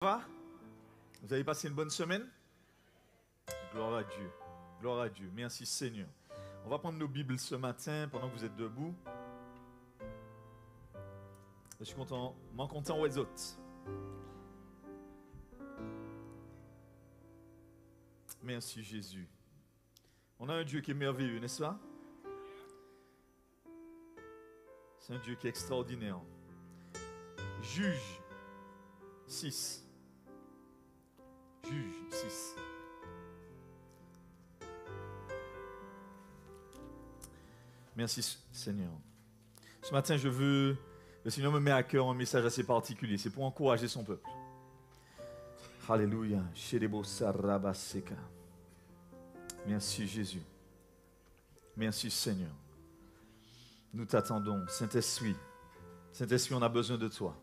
Va? Vous avez passé une bonne semaine? Gloire à Dieu. Gloire à Dieu. Merci Seigneur. On va prendre nos Bibles ce matin pendant que vous êtes debout. Je suis content. M'en content aux autres. Merci Jésus. On a un Dieu qui est merveilleux, n'est-ce pas? C'est un Dieu qui est extraordinaire. Juge 6. Juge 6. Merci Seigneur. Ce matin, le Seigneur me met à cœur un message assez particulier. C'est pour encourager son peuple. Alléluia. Merci Jésus. Merci Seigneur. Nous t'attendons. Saint-Esprit. Saint-Esprit, on a besoin de toi.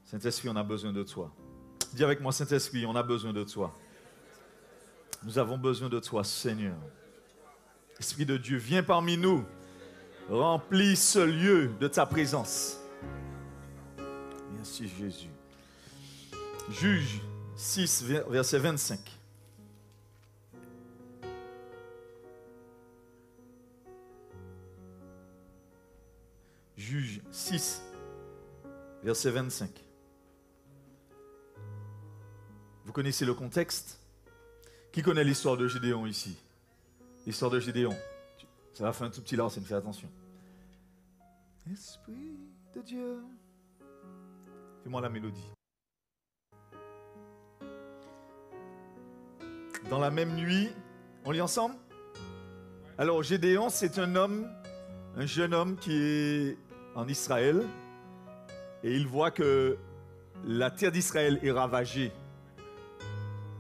Saint-Esprit, on a besoin de toi. Dis avec moi, Saint-Esprit, on a besoin de toi. Nous avons besoin de toi, Seigneur. Esprit de Dieu, viens parmi nous. Remplis ce lieu de ta présence. Merci Jésus. Juge 6, verset 25. Juge 6, verset 25. Vous connaissez le contexte? Qui connaît l'histoire de Gédéon ici? L'histoire de Gédéon. Ça va faire un tout petit larcène, fais attention. Esprit de Dieu. Fais-moi la mélodie. Dans la même nuit, on lit ensemble? Alors Gédéon, c'est un jeune homme qui est en Israël et il voit que la terre d'Israël est ravagée.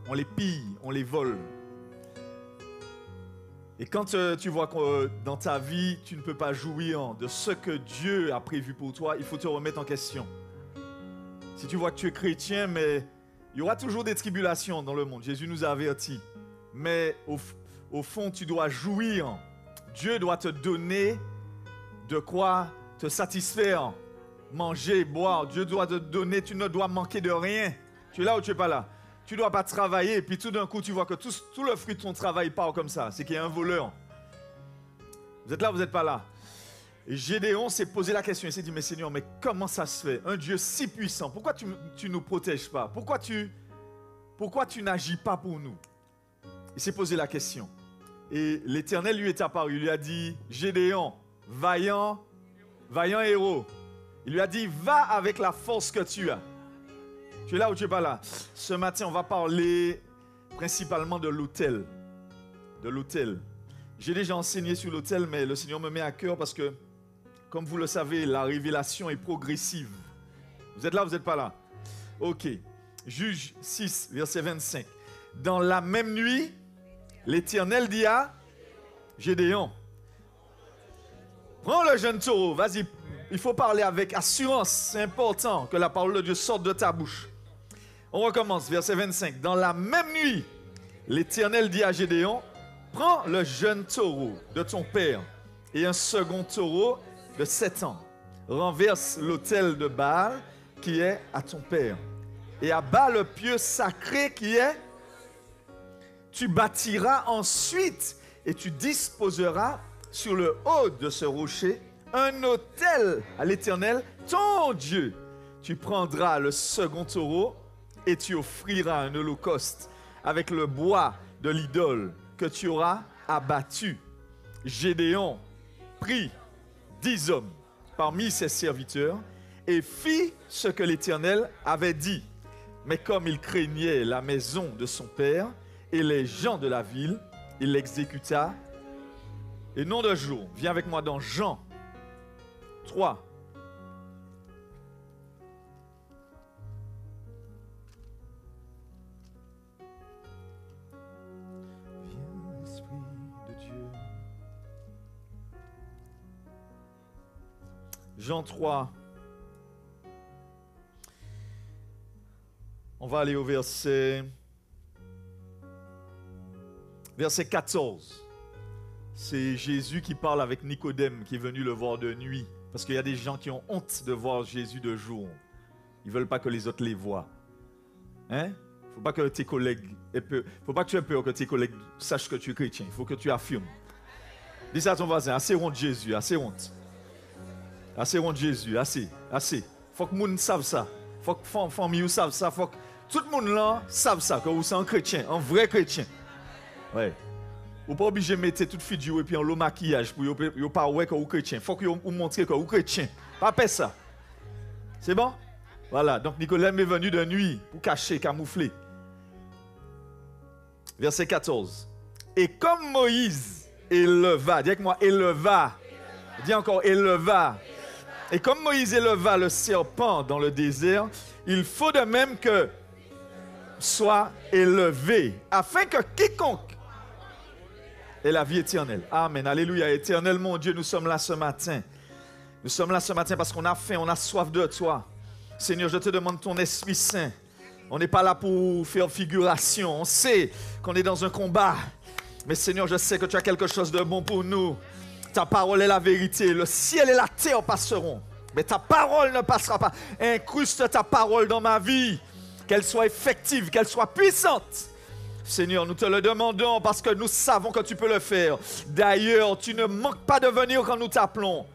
On les pille, on les vole. Et quand tu vois que dans ta vie, tu ne peux pas jouir de ce que Dieu a prévu pour toi, il faut te remettre en question. Si tu vois que tu es chrétien, mais il y aura toujours des tribulations dans le monde. Jésus nous a avertis. Mais au fond, tu dois jouir. Dieu doit te donner de quoi te satisfaire, manger, boire. Dieu doit te donner, tu ne dois manquer de rien. Tu es là ou tu n'es pas là? Tu ne dois pas travailler et puis tout d'un coup, tu vois que tout le fruit de ton travail part comme ça. C'est qu'il y a un voleur. Vous êtes là ou vous n'êtes pas là? Et Gédéon s'est posé la question. Il s'est dit, mais Seigneur, mais comment ça se fait? Un Dieu si puissant, pourquoi tu ne nous protèges pas? Pourquoi tu n'agis pas pour nous? Il s'est posé la question. Et l'Éternel lui est apparu. Il lui a dit, Gédéon, vaillant héros. Il lui a dit, va avec la force que tu as. Tu es là ou tu n'es pas là? Ce matin, on va parler principalement de l'autel. De l'autel. J'ai déjà enseigné sur l'autel, mais le Seigneur me met à cœur parce que, comme vous le savez, la révélation est progressive. Vous êtes là ou vous n'êtes pas là? Ok. Juge 6, verset 25. Dans la même nuit, l'Éternel dit à Gédéon, prends le jeune taureau, vas-y. Il faut parler avec assurance. C'est important que la parole de Dieu sorte de ta bouche. On recommence, verset 25. Dans la même nuit, l'Éternel dit à Gédéon, prends le jeune taureau de ton père et un second taureau de 7 ans. Renverse l'autel de Baal qui est à ton père et abat le pieu sacré qui est. Tu bâtiras ensuite et tu disposeras sur le haut de ce rocher un autel à l'Éternel, ton Dieu. Tu prendras le second taureau et tu offriras un holocauste avec le bois de l'idole que tu auras abattu. Gédéon prit 10 hommes parmi ses serviteurs et fit ce que l'Éternel avait dit. Mais comme il craignait la maison de son père et les gens de la ville, il l'exécuta. Et nom de jour, viens avec moi dans Jean 3. Viens, Esprit de Dieu. Jean 3. On va aller au verset 14. C'est Jésus qui parle avec Nicodème qui est venu le voir de nuit. Parce qu'il y a des gens qui ont honte de voir Jésus de jour. Ils ne veulent pas que les autres les voient. Hein? Faut pas que tes collègues faut pas que tu aies peur que tes collègues sachent que tu es chrétien. Il faut que tu affirmes. Dis ça à ton voisin, assez honte Jésus, assez honte. Assez honte Jésus, assez. Faut que les gens savent ça. Faut que les familles savent ça. Faut que tout le monde là sache ça, que vous êtes un chrétien, un vrai chrétien. Ouais. Vous pas obligé de mettre toute figure et puis en le maquillage pour ne pas voir que vous êtes chrétien. Faut que vous montrez que vous êtes chrétien. Pas faire ça. C'est bon? Voilà. Donc Nicodème est venu de nuit pour cacher, camoufler. Verset 14. Et comme Moïse éleva, dis avec moi, éleva. Dis encore, éleva. Et comme Moïse éleva le serpent dans le désert, il faut de même que soit élevé, afin que quiconque ait la vie éternelle. Amen. Alléluia. Éternel, mon Dieu, nous sommes là ce matin. Nous sommes là ce matin parce qu'on a faim, on a soif de toi. Seigneur, je te demande ton Esprit Saint. On n'est pas là pour faire figuration. On sait qu'on est dans un combat. Mais Seigneur, je sais que tu as quelque chose de bon pour nous. Ta parole est la vérité. Le ciel et la terre passeront. Mais ta parole ne passera pas. Incruste ta parole dans ma vie. Qu'elle soit effective, qu'elle soit puissante. Seigneur, nous te le demandons parce que nous savons que tu peux le faire. D'ailleurs, tu ne manques pas de venir quand nous t'appelons.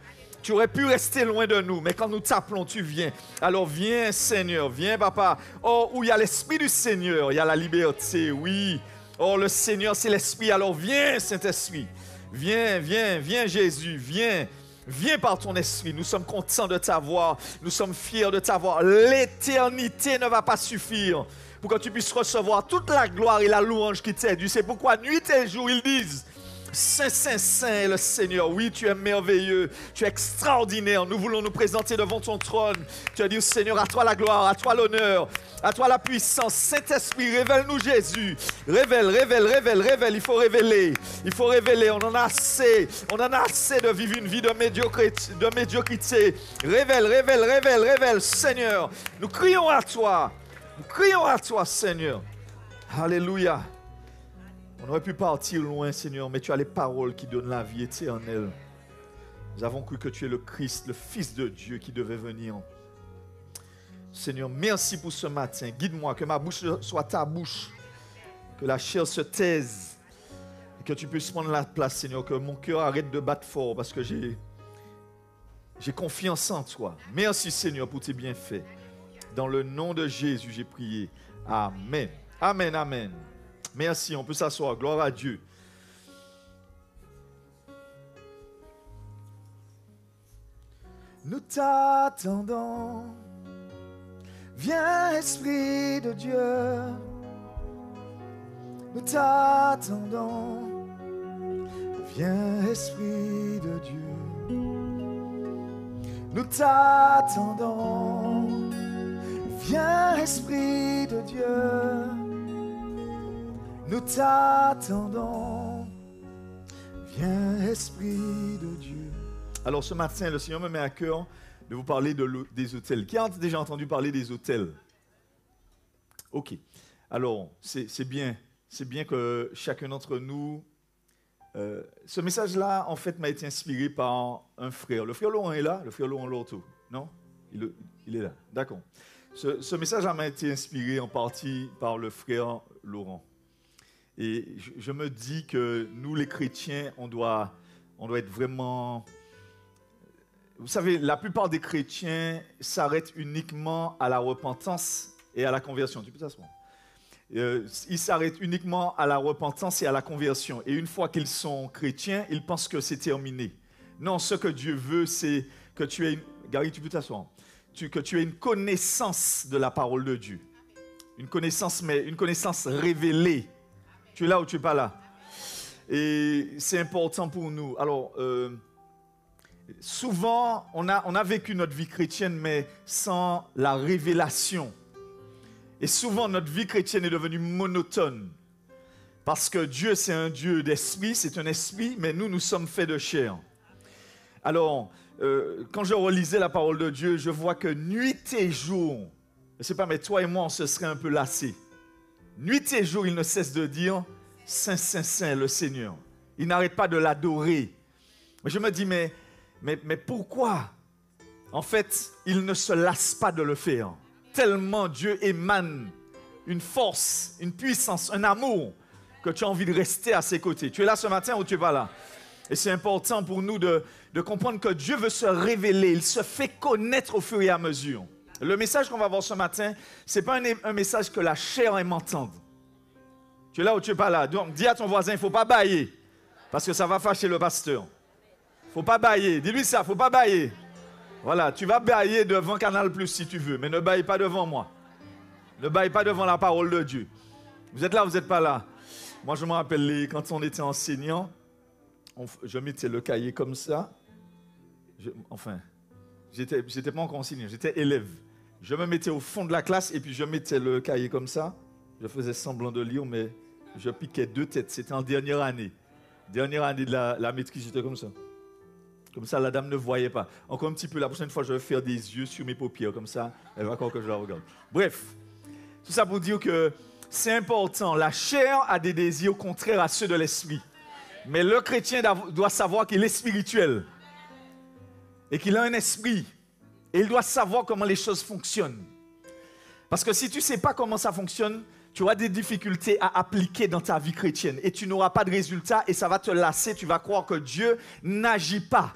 Tu aurais pu rester loin de nous, mais quand nous t'appelons, tu viens. Alors viens, Seigneur, viens, Papa. Oh, où il y a l'Esprit du Seigneur, il y a la liberté, oui. Oh, le Seigneur, c'est l'Esprit. Alors viens, Saint-Esprit. Viens, viens, viens, Jésus, viens. Viens par ton Esprit. Nous sommes contents de t'avoir. Nous sommes fiers de t'avoir. L'éternité ne va pas suffire pour que tu puisses recevoir toute la gloire et la louange qui t'est due. C'est pourquoi nuit et jour, ils disent... Saint, Saint, Saint est le Seigneur. Oui, tu es merveilleux, tu es extraordinaire. Nous voulons nous présenter devant ton trône. Tu as dit, Seigneur, à toi la gloire, à toi l'honneur, à toi la puissance. Saint-Esprit, révèle-nous Jésus. Révèle, révèle, révèle, révèle. Il faut révéler. Il faut révéler. On en a assez. On en a assez de vivre une vie de médiocrité. Révèle, révèle, révèle, révèle. Seigneur, nous crions à toi. Nous crions à toi, Seigneur. Alléluia. On aurait pu partir loin, Seigneur, mais tu as les paroles qui donnent la vie éternelle. Nous avons cru que tu es le Christ, le Fils de Dieu qui devait venir. Seigneur, merci pour ce matin. Guide-moi, que ma bouche soit ta bouche, que la chair se taise, et que tu puisses prendre la place, Seigneur, que mon cœur arrête de battre fort parce que j'ai confiance en toi. Merci, Seigneur, pour tes bienfaits. Dans le nom de Jésus, j'ai prié. Amen. Amen, amen. Merci, on peut s'asseoir. Gloire à Dieu. Nous t'attendons. Viens, Esprit de Dieu. Nous t'attendons. Viens, Esprit de Dieu. Nous t'attendons. Viens, Esprit de Dieu. Nous t'attendons, viens Esprit de Dieu. Alors ce matin, le Seigneur me met à cœur de vous parler des autels. Qui a déjà entendu parler des autels? Ok. Alors, c'est bien que chacun d'entre nous... ce message-là, en fait, m'a été inspiré par un frère. Le frère Laurent est là? Le frère Laurent Lorto? Non? Il est là. D'accord. Ce message m'a été inspiré en partie par le frère Laurent. Et je me dis que nous, les chrétiens, on doit être vraiment... Vous savez, la plupart des chrétiens s'arrêtent uniquement à la repentance et à la conversion. Tu peux t'asseoir. Ils s'arrêtent uniquement à la repentance et à la conversion. Et une fois qu'ils sont chrétiens, ils pensent que c'est terminé. Non, ce que Dieu veut, c'est que tu aies... Gary, tu peux t'asseoir. Que tu aies une connaissance de la parole de Dieu. Une connaissance, mais une connaissance révélée. Tu es là ou tu n'es pas là? Et c'est important pour nous. Alors, souvent, on a vécu notre vie chrétienne, mais sans la révélation. Et souvent, notre vie chrétienne est devenue monotone. Parce que Dieu, c'est un Dieu d'esprit, c'est un esprit, mais nous sommes faits de chair. Alors, quand je relisais la parole de Dieu, je vois que nuit et jour, je ne sais pas, mais toi et moi, on se serait un peu lassés. Nuit et jour, il ne cesse de dire « Saint, Saint, Saint, le Seigneur ». Il n'arrête pas de l'adorer. Mais je me dis, mais pourquoi? En fait, il ne se lasse pas de le faire. Tellement Dieu émane une force, une puissance, un amour que tu as envie de rester à ses côtés. Tu es là ce matin ou tu n'es pas là? Et c'est important pour nous de comprendre que Dieu veut se révéler. Il se fait connaître au fur et à mesure. Le message qu'on va voir ce matin, ce n'est pas un message que la chair aime entendre. Tu es là ou tu n'es pas là? Donc, dis à ton voisin, il ne faut pas bâiller. Parce que ça va fâcher le pasteur. Il ne faut pas bâiller. Dis-lui ça, il ne faut pas bâiller. Voilà, tu vas bâiller devant Canal Plus si tu veux, mais ne bâille pas devant moi. Ne bâille pas devant la parole de Dieu. Vous êtes là, vous n'êtes pas là? Moi, je me rappelle quand on était enseignant, je mettais le cahier comme ça. J'étais pas encore enseignant, j'étais élève. Je me mettais au fond de la classe et puis je mettais le cahier comme ça. Je faisais semblant de lire, mais je piquais deux têtes. C'était en dernière année. Dernière année de la maîtrise, j'étais comme ça. Comme ça, la dame ne voyait pas. Encore un petit peu, la prochaine fois, je vais faire des yeux sur mes paupières. Comme ça, elle va croire que je la regarde. Bref, tout ça pour dire que c'est important. La chair a des désirs contraires à ceux de l'esprit. Mais le chrétien doit savoir qu'il est spirituel. Et qu'il a un esprit. Et il doit savoir comment les choses fonctionnent. Parce que si tu ne sais pas comment ça fonctionne, tu auras des difficultés à appliquer dans ta vie chrétienne. Et tu n'auras pas de résultat et ça va te lasser. Tu vas croire que Dieu n'agit pas.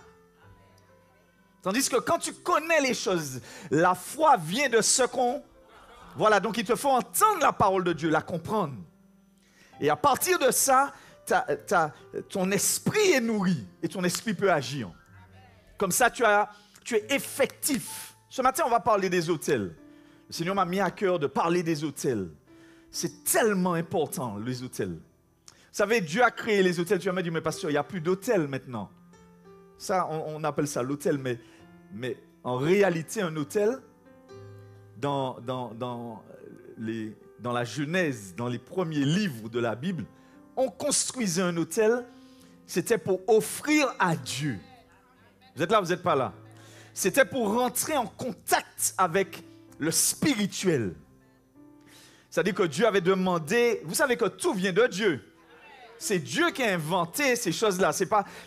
Tandis que quand tu connais les choses, la foi vient de ce qu'on... Voilà, donc il te faut entendre la parole de Dieu, la comprendre. Et à partir de ça, ton esprit est nourri et ton esprit peut agir. Comme ça, tu es effectif. Ce matin, on va parler des autels. Le Seigneur m'a mis à cœur de parler des autels. C'est tellement important, les autels. Vous savez, Dieu a créé les autels. Tu vas me dire, mais pasteur, il n'y a plus d'autels maintenant. Ça, on appelle ça l'autel, mais en réalité, un autel, dans la Genèse, dans les premiers livres de la Bible, on construisait un autel, c'était pour offrir à Dieu. Vous êtes là, vous n'êtes pas là? C'était pour rentrer en contact avec le spirituel. C'est-à-dire que Dieu avait demandé, vous savez que tout vient de Dieu. C'est Dieu qui a inventé ces choses-là.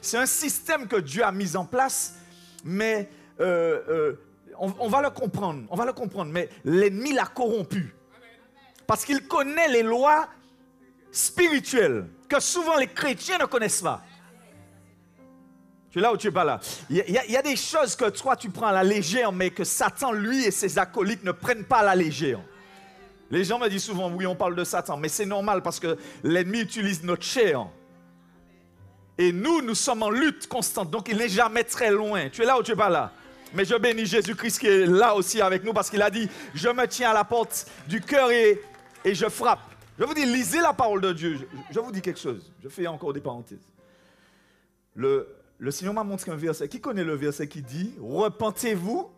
C'est un système que Dieu a mis en place, mais on va le comprendre, mais l'ennemi l'a corrompu. Parce qu'il connaît les lois spirituelles que souvent les chrétiens ne connaissent pas. Tu es là ou tu n'es pas là? Il y a des choses que toi tu prends à la légère, mais que Satan, lui et ses acolytes ne prennent pas à la légère. Les gens me disent souvent, oui, on parle de Satan, mais c'est normal parce que l'ennemi utilise notre chair. Et nous sommes en lutte constante, donc il n'est jamais très loin. Tu es là ou tu n'es pas là? Mais je bénis Jésus-Christ qui est là aussi avec nous parce qu'il a dit, je me tiens à la porte du cœur et je frappe. Je vous dis, lisez la parole de Dieu. Je vous dis quelque chose. Je fais encore des parenthèses. Le Seigneur m'a montré un verset. Qui connaît le verset qui dit, repentez-vous,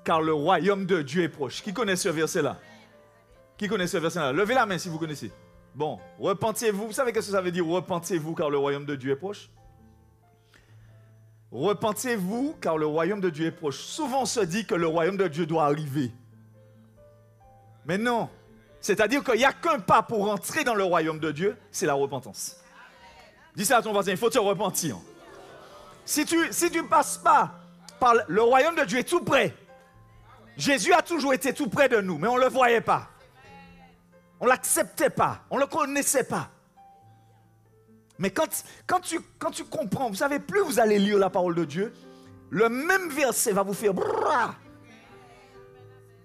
car le royaume de Dieu est proche. Qui connaît ce verset-là? Qui connaît ce verset-là? Levez la main si vous connaissez. Bon, repentez-vous. Vous savez ce que ça veut dire, repentez-vous, car le royaume de Dieu est proche? Repentez-vous, car le royaume de Dieu est proche. Souvent, on se dit que le royaume de Dieu doit arriver. Mais non. C'est-à-dire qu'il n'y a qu'un pas pour entrer dans le royaume de Dieu, c'est la repentance. Dis ça à ton voisin, il faut te repentir. Si tu ne passes pas par le royaume de Dieu est tout près. Jésus a toujours été tout près de nous, mais on ne le voyait pas. On ne l'acceptait pas, on ne le connaissait pas. Mais quand tu comprends, vous savez, plus vous allez lire la parole de Dieu, le même verset va vous faire... Brrr.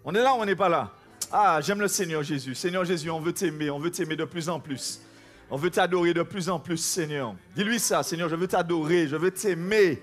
On est là ou on n'est pas là? Ah, j'aime le Seigneur Jésus. Seigneur Jésus, on veut t'aimer de plus en plus. On veut t'adorer de plus en plus, Seigneur. Dis-lui ça, Seigneur, je veux t'adorer, je veux t'aimer.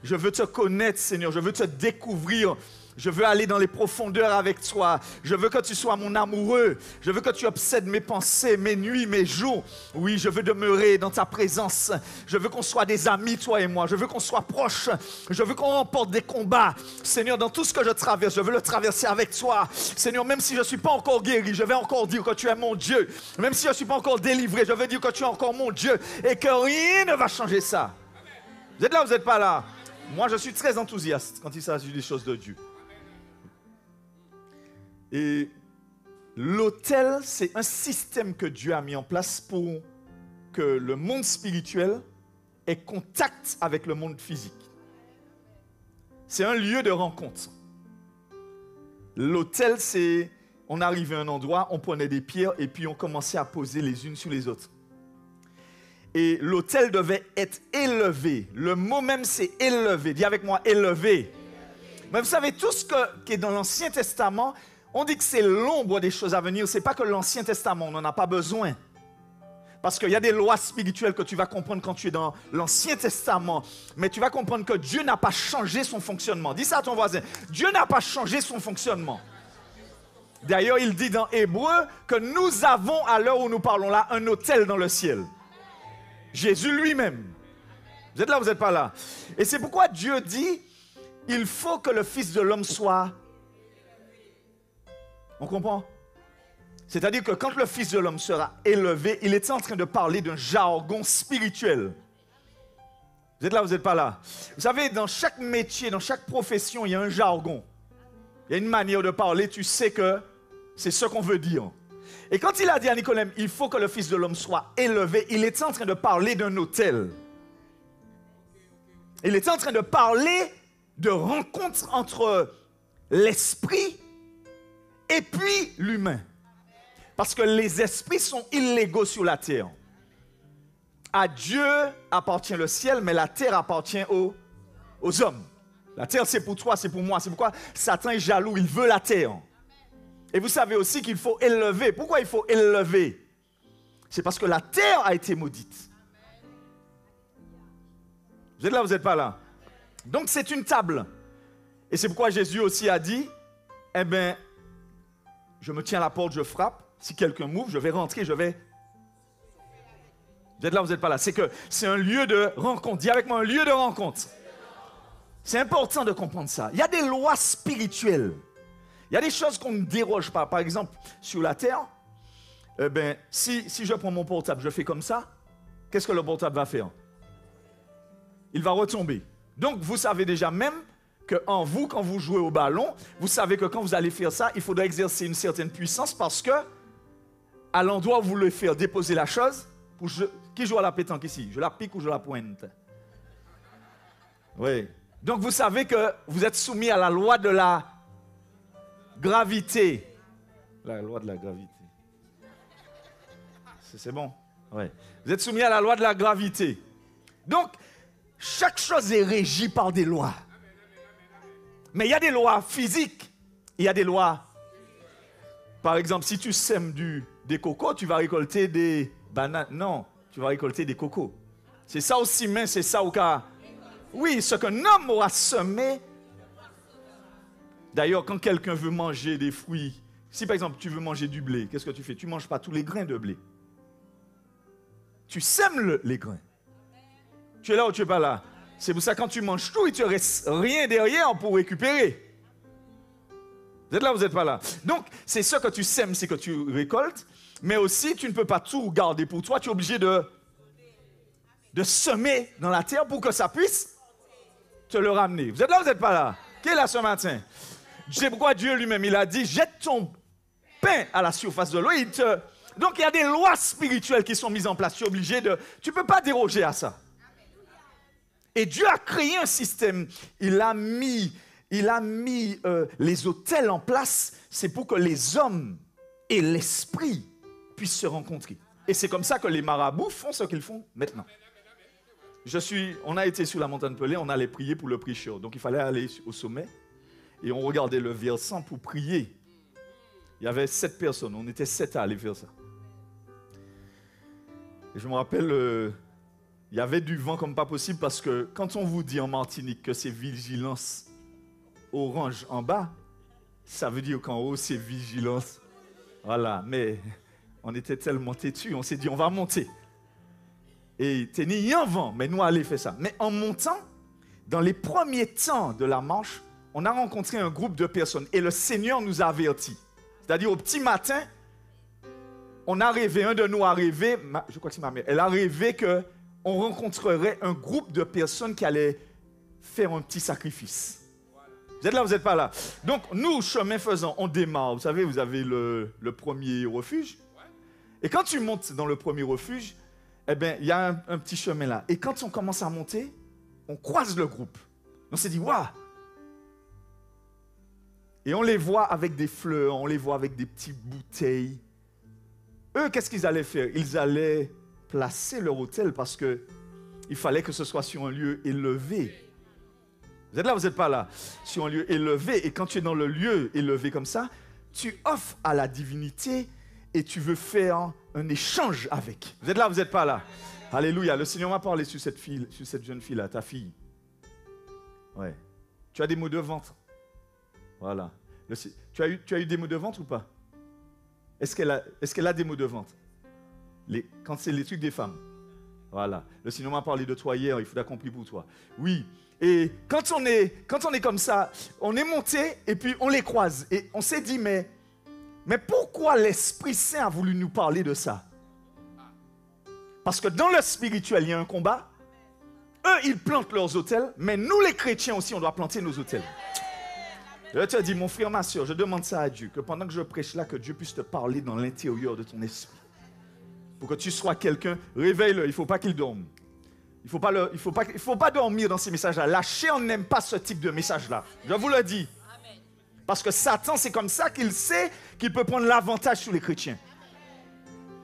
Je veux te connaître, Seigneur, je veux te découvrir. Je veux aller dans les profondeurs avec toi. Je veux que tu sois mon amoureux. Je veux que tu obsèdes mes pensées, mes nuits, mes jours. Oui, je veux demeurer dans ta présence. Je veux qu'on soit des amis, toi et moi. Je veux qu'on soit proches. Je veux qu'on remporte des combats. Seigneur, dans tout ce que je traverse, je veux le traverser avec toi. Seigneur, même si je ne suis pas encore guéri, je vais encore dire que tu es mon Dieu. Même si je ne suis pas encore délivré, je veux dire que tu es encore mon Dieu. Et que rien ne va changer ça. Vous êtes là ou vous n'êtes pas là? Moi, je suis très enthousiaste quand il s'agit des choses de Dieu. Et l'autel, c'est un système que Dieu a mis en place pour que le monde spirituel ait contact avec le monde physique. C'est un lieu de rencontre. L'autel, c'est on arrivait à un endroit, on prenait des pierres et puis on commençait à poser les unes sur les autres. Et l'autel devait être élevé. Le mot même, c'est élevé. Dis avec moi, élevé. Mais vous savez, tout ce qui est dans l'Ancien Testament, on dit que c'est l'ombre des choses à venir. Ce n'est pas que l'Ancien Testament, on n'en a pas besoin. Parce qu'il y a des lois spirituelles que tu vas comprendre quand tu es dans l'Ancien Testament. Mais tu vas comprendre que Dieu n'a pas changé son fonctionnement. Dis ça à ton voisin. Dieu n'a pas changé son fonctionnement. D'ailleurs, il dit dans Hébreu que nous avons, à l'heure où nous parlons là, un autel dans le ciel. Jésus lui-même. Vous êtes là, vous n'êtes pas là. Et c'est pourquoi Dieu dit, il faut que le Fils de l'homme soit... On comprend? C'est-à-dire que quand le Fils de l'homme sera élevé, il est en train de parler d'un jargon spirituel. Vous êtes là, vous n'êtes pas là. Vous savez, dans chaque métier, dans chaque profession, il y a un jargon. Il y a une manière de parler, tu sais que c'est ce qu'on veut dire. Et quand il a dit à Nicodème, il faut que le Fils de l'homme soit élevé, il est en train de parler d'un autel. Il est en train de parler de rencontre entre l'esprit et puis l'humain. Parce que les esprits sont illégaux sur la terre. À Dieu appartient le ciel, mais la terre appartient aux hommes. La terre, c'est pour toi, c'est pour moi. C'est pourquoi Satan est jaloux, il veut la terre. Et vous savez aussi qu'il faut élever. Pourquoi il faut élever? C'est parce que la terre a été maudite. Vous êtes là, vous n'êtes pas là? Donc c'est une table. Et c'est pourquoi Jésus aussi a dit, eh bien, je me tiens à la porte, je frappe. Si quelqu'un m'ouvre, je vais rentrer, je vais... Vous êtes là, vous n'êtes pas là. C'est que c'est un lieu de rencontre. Dis avec moi, un lieu de rencontre. C'est important de comprendre ça. Il y a des lois spirituelles. Il y a des choses qu'on ne déroge pas. Par exemple, sur la terre, si je prends mon portable, je fais comme ça, qu'est-ce que le portable va faire? Il va retomber. Donc, vous savez déjà même qu'en vous, quand vous jouez au ballon, vous savez que quand vous allez faire ça, il faudra exercer une certaine puissance parce que à l'endroit où vous voulez faire déposer la chose, qui joue à la pétanque ici? Je la pique ou je la pointe? Oui. Donc vous savez que vous êtes soumis à la loi de la gravité. La loi de la gravité. C'est bon? Oui. Vous êtes soumis à la loi de la gravité. Donc, chaque chose est régie par des lois. Mais il y a des lois physiques. Il y a des lois. Par exemple, si tu sèmes des cocos, tu vas récolter des bananes. Non, tu vas récolter des cocos. C'est ça aussi, mais c'est ça au cas. Oui, ce qu'un homme aura semé. D'ailleurs, quand quelqu'un veut manger des fruits, si par exemple tu veux manger du blé, qu'est-ce que tu fais? Tu ne manges pas tous les grains de blé. Tu sèmes les grains. Tu es là ou tu n'es pas là? C'est pour ça que quand tu manges tout, il ne te reste rien derrière pour récupérer. Vous êtes là ou vous n'êtes pas là? Donc, c'est ce que tu sèmes, c'est que tu récoltes. Mais aussi, tu ne peux pas tout garder pour toi. Tu es obligé de semer dans la terre pour que ça puisse te le ramener. Vous êtes là ou vous n'êtes pas là? Qui est là ce matin? C'est pourquoi Dieu lui-même, il a dit, jette ton pain à la surface de l'eau. Donc, il y a des lois spirituelles qui sont mises en place. Tu es obligé de... Tu ne peux pas déroger à ça. Et Dieu a créé un système. Il a mis les autels en place. C'est pour que les hommes et l'esprit puissent se rencontrer. Et c'est comme ça que les marabouts font ce qu'ils font maintenant. On a été sur la montagne Pelée, on allait prier pour le prêcheur. Donc il fallait aller au sommet et on regardait le versant pour prier. Il y avait 7 personnes, on était 7 à aller faire ça. Et je me rappelle, il y avait du vent comme pas possible parce que quand on vous dit en Martinique que c'est vigilance orange en bas, ça veut dire qu'en haut c'est vigilance. Voilà, mais on était tellement têtus, on s'est dit on va monter. Et t'es ni un vent, mais nous allons faire ça. Mais en montant, dans les premiers temps de la marche, on a rencontré un groupe de personnes et le Seigneur nous a avertis. C'est-à-dire au petit matin, on a rêvé, un de nous a rêvé, je crois que c'est ma mère, elle a rêvé qu'on rencontrerait un groupe de personnes qui allaient faire un petit sacrifice. Vous êtes là, vous n'êtes pas là. Donc nous, chemin faisant, on démarre. Vous savez, vous avez le premier refuge. Et quand tu montes dans le premier refuge, eh bien, il y a un petit chemin là. Et quand on commence à monter, on croise le groupe. On s'est dit, waouh! Et on les voit avec des fleurs, on les voit avec des petites bouteilles. Eux, qu'est-ce qu'ils allaient faire? Ils allaient placer leur autel parce qu'il fallait que ce soit sur un lieu élevé. Vous êtes là, vous n'êtes pas là? Sur un lieu élevé. Et quand tu es dans le lieu élevé comme ça, tu offres à la divinité et tu veux faire un échange avec. Vous êtes là, vous n'êtes pas là? Alléluia. Le Seigneur m'a parlé sur cette jeune fille-là, ta fille. Ouais. Tu as des maux de ventre. Voilà. Tu as eu des maux de ventre ou pas? Est-ce qu'elle a des maux de ventre? Quand c'est les trucs des femmes. Voilà. Le Seigneur m'a parlé de toi hier, il faut d'accomplir pour toi. Oui. Et quand on est comme ça, on est monté et puis on les croise. Et on s'est dit, mais pourquoi l'Esprit Saint a voulu nous parler de ça? Parce que dans le spirituel, il y a un combat. Eux, ils plantent leurs autels, mais nous, les chrétiens aussi, on doit planter nos autels. Je te dis, mon frère, ma soeur, je demande ça à Dieu, que pendant que je prêche là, que Dieu puisse te parler dans l'intérieur de ton esprit. Pour que tu sois quelqu'un, réveille-le, il ne faut pas qu'il dorme. Il ne faut pas dormir dans ces messages-là. La chair n'aime pas ce type de message-là. Je vous le dis. Parce que Satan, c'est comme ça qu'il sait qu'il peut prendre l'avantage sur les chrétiens.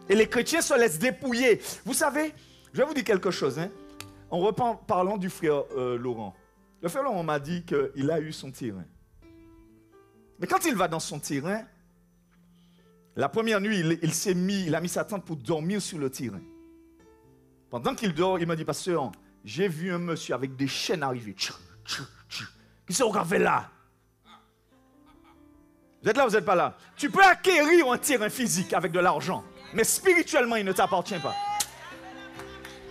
Et les chrétiens se laissent dépouiller. Vous savez, je vais vous dire quelque chose. En reparlant du frère Laurent. Le frère Laurent m'a dit qu'il a eu son terrain. Mais quand il va dans son terrain, la première nuit, il a mis sa tente pour dormir sur le terrain. Pendant qu'il dort, il m'a dit, pasteur, j'ai vu un monsieur avec des chaînes arriver. Qui s'est regardé là? Vous êtes là, vous n'êtes pas là? Tu peux acquérir un terrain physique avec de l'argent, mais spirituellement, il ne t'appartient pas.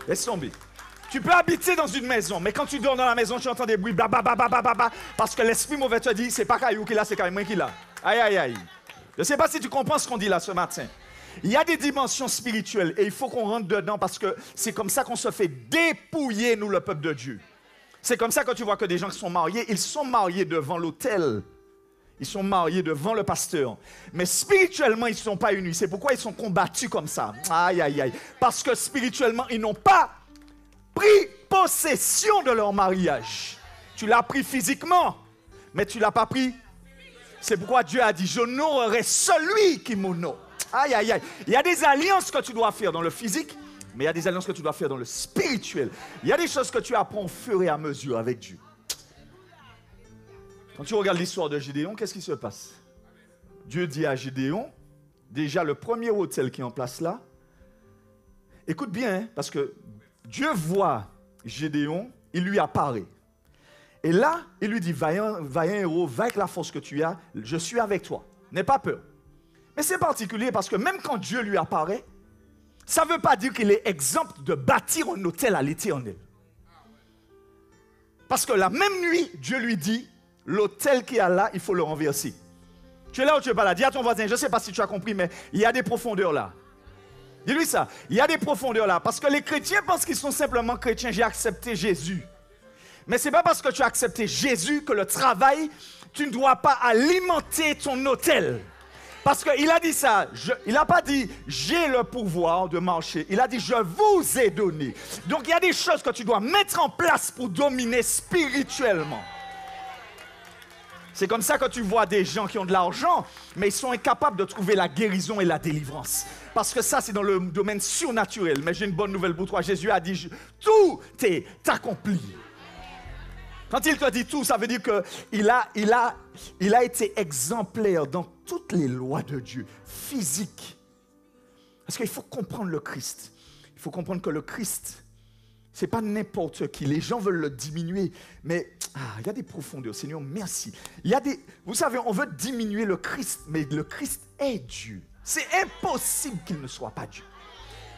Laisse tomber. Tu peux habiter dans une maison, mais quand tu dors dans la maison, tu entends des bruits, blablabla, parce que l'esprit mauvais te dit, c'est pas Caillou qui l'a, c'est Caillou qui l'a. Aïe, aïe, aïe. Je ne sais pas si tu comprends ce qu'on dit là ce matin. Il y a des dimensions spirituelles et il faut qu'on rentre dedans parce que c'est comme ça qu'on se fait dépouiller, nous, le peuple de Dieu. C'est comme ça que tu vois que des gens qui sont mariés, ils sont mariés devant l'autel. Ils sont mariés devant le pasteur. Mais spirituellement, ils ne sont pas unis. C'est pourquoi ils sont combattus comme ça. Aïe, aïe, aïe. Parce que spirituellement, ils n'ont pas pris possession de leur mariage. Tu l'as pris physiquement, mais tu ne l'as pas pris. C'est pourquoi Dieu a dit, j'honorerai celui qui m'honore. Aïe, aïe, aïe. Il y a des alliances que tu dois faire dans le physique, mais il y a des alliances que tu dois faire dans le spirituel. Il y a des choses que tu apprends au fur et à mesure avec Dieu. Quand tu regardes l'histoire de Gédéon, qu'est-ce qui se passe? Dieu dit à Gédéon, déjà le premier autel qui est en place là, écoute bien, parce que Dieu voit Gédéon, il lui apparaît. Et là, il lui dit, va un héros, va avec la force que tu as, je suis avec toi, n'aie pas peur. Mais c'est particulier parce que même quand Dieu lui apparaît, ça ne veut pas dire qu'il est exempt de bâtir un autel à l'Éternel. Parce que la même nuit, Dieu lui dit, l'autel qu'il y a là, il faut le renverser. Tu es là ou tu es pas là? Dis à ton voisin, je ne sais pas si tu as compris, mais il y a des profondeurs là. Dis-lui ça, il y a des profondeurs là. Parce que les chrétiens pensent qu'ils sont simplement chrétiens, j'ai accepté Jésus. Mais ce n'est pas parce que tu as accepté Jésus que le travail, tu ne dois pas alimenter ton autel. Parce qu'il a dit ça, il n'a pas dit j'ai le pouvoir de marcher, il a dit je vous ai donné. Donc il y a des choses que tu dois mettre en place pour dominer spirituellement. C'est comme ça que tu vois des gens qui ont de l'argent, mais ils sont incapables de trouver la guérison et la délivrance. Parce que ça, c'est dans le domaine surnaturel. Mais j'ai une bonne nouvelle pour toi. Jésus a dit tout est accompli. Quand il te dit tout, ça veut dire qu'il a été exemplaire dans toutes les lois de Dieu, physiques. Parce qu'il faut comprendre le Christ. Il faut comprendre que le Christ, ce n'est pas n'importe qui. Les gens veulent le diminuer, mais il y a des profondeurs. Seigneur, merci. Vous savez, on veut diminuer le Christ, mais le Christ est Dieu. C'est impossible qu'il ne soit pas Dieu.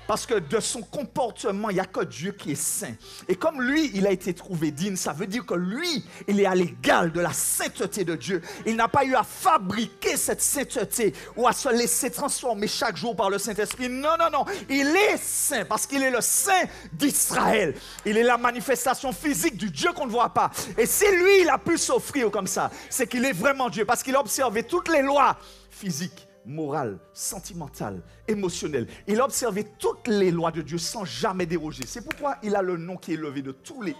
Parce que de son comportement, il n'y a que Dieu qui est saint. Et comme lui, il a été trouvé digne, ça veut dire que lui, il est à l'égal de la sainteté de Dieu. Il n'a pas eu à fabriquer cette sainteté ou à se laisser transformer chaque jour par le Saint-Esprit. Non, non, non. Il est saint parce qu'il est le saint d'Israël. Il est la manifestation physique du Dieu qu'on ne voit pas. Et si lui, il a pu s'offrir comme ça, c'est qu'il est vraiment Dieu parce qu'il a observé toutes les lois physiques, morale, sentimentale, émotionnelle. Il a observé toutes les lois de Dieu sans jamais déroger. C'est pourquoi il a le nom qui est élevé de tous les...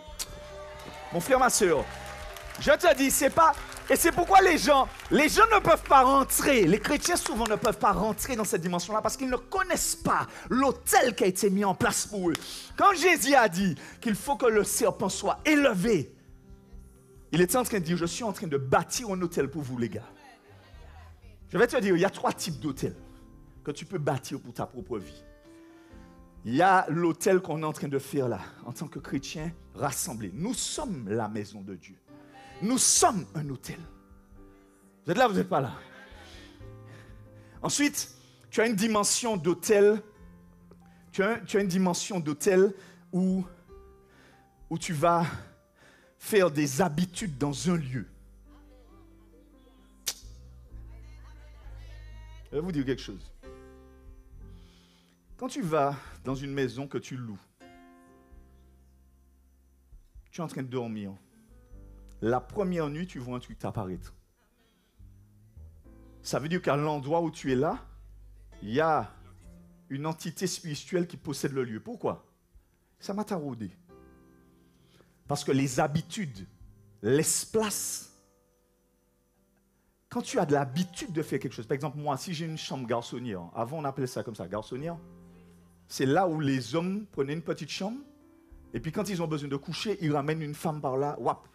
Mon frère, ma soeur, je te dis, c'est pas Et c'est pourquoi les gens ne peuvent pas rentrer. Les chrétiens souvent ne peuvent pas rentrer dans cette dimension-là parce qu'ils ne connaissent pas l'autel qui a été mis en place pour eux. Quand Jésus a dit qu'il faut que le serpent soit élevé, il était en train de dire, je suis en train de bâtir un autel pour vous les gars. Je vais te dire, il y a 3 types d'autels que tu peux bâtir pour ta propre vie. Il y a l'autel qu'on est en train de faire là, en tant que chrétiens rassemblés. Nous sommes la maison de Dieu. Nous sommes un autel. Vous êtes là, vous n'êtes pas là. Ensuite, tu as une dimension d'autel. Tu as une dimension d'autel où tu vas faire des habitudes dans un lieu. Je vais vous dire quelque chose. Quand tu vas dans une maison que tu loues, tu es en train de dormir. La première nuit, tu vois un truc t'apparaître. Ça veut dire qu'à l'endroit où tu es là, il y a une entité spirituelle qui possède le lieu. Pourquoi? Ça m'a taraudé. Parce que les habitudes laissent place. Quand tu as de l'habitude de faire quelque chose, par exemple, moi, si j'ai une chambre garçonnière, avant on appelait ça comme ça, garçonnière, c'est là où les hommes prenaient une petite chambre, et puis quand ils ont besoin de coucher, ils ramènent une femme par là, wap.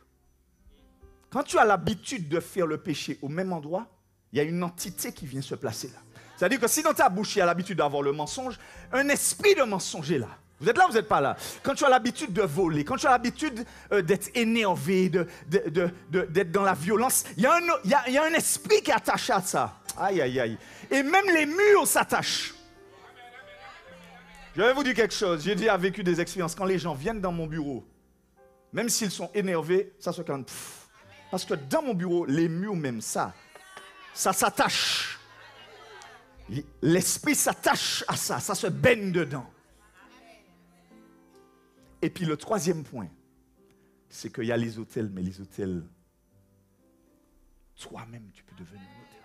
Quand tu as l'habitude de faire le péché au même endroit, il y a une entité qui vient se placer là. C'est-à-dire que si dans ta bouche, il y a l'habitude d'avoir le mensonge, un esprit de mensonger là. Vous êtes là ou vous n'êtes pas là? Quand tu as l'habitude de voler, quand tu as l'habitude d'être énervé, d'être dans la violence, il y a un esprit qui est attaché à ça. Aïe, aïe, aïe. Et même les murs s'attachent. Je vais vous dire quelque chose. J'ai déjà vécu des expériences. Quand les gens viennent dans mon bureau, même s'ils sont énervés, ça se calme. Parce que dans mon bureau, les murs même, ça s'attache. L'esprit s'attache à ça, ça se baigne dedans. Et puis le troisième point, c'est qu'il y a les hôtels, mais les hôtels, toi-même, tu peux devenir un hôtel.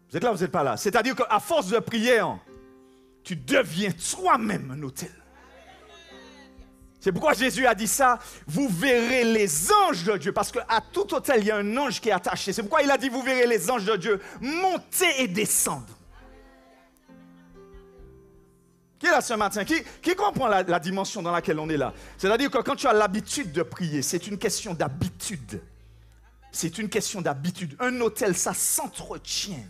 Vous êtes là, vous n'êtes pas là? C'est-à-dire qu'à force de prière, tu deviens toi-même un hôtel. C'est pourquoi Jésus a dit ça, vous verrez les anges de Dieu, parce qu'à tout hôtel, il y a un ange qui est attaché. C'est pourquoi il a dit, vous verrez les anges de Dieu monter et descendre. Qui est là ce matin? Qui comprend la dimension dans laquelle on est là? C'est-à-dire que quand tu as l'habitude de prier, c'est une question d'habitude. C'est une question d'habitude. Un hôtel, ça s'entretient.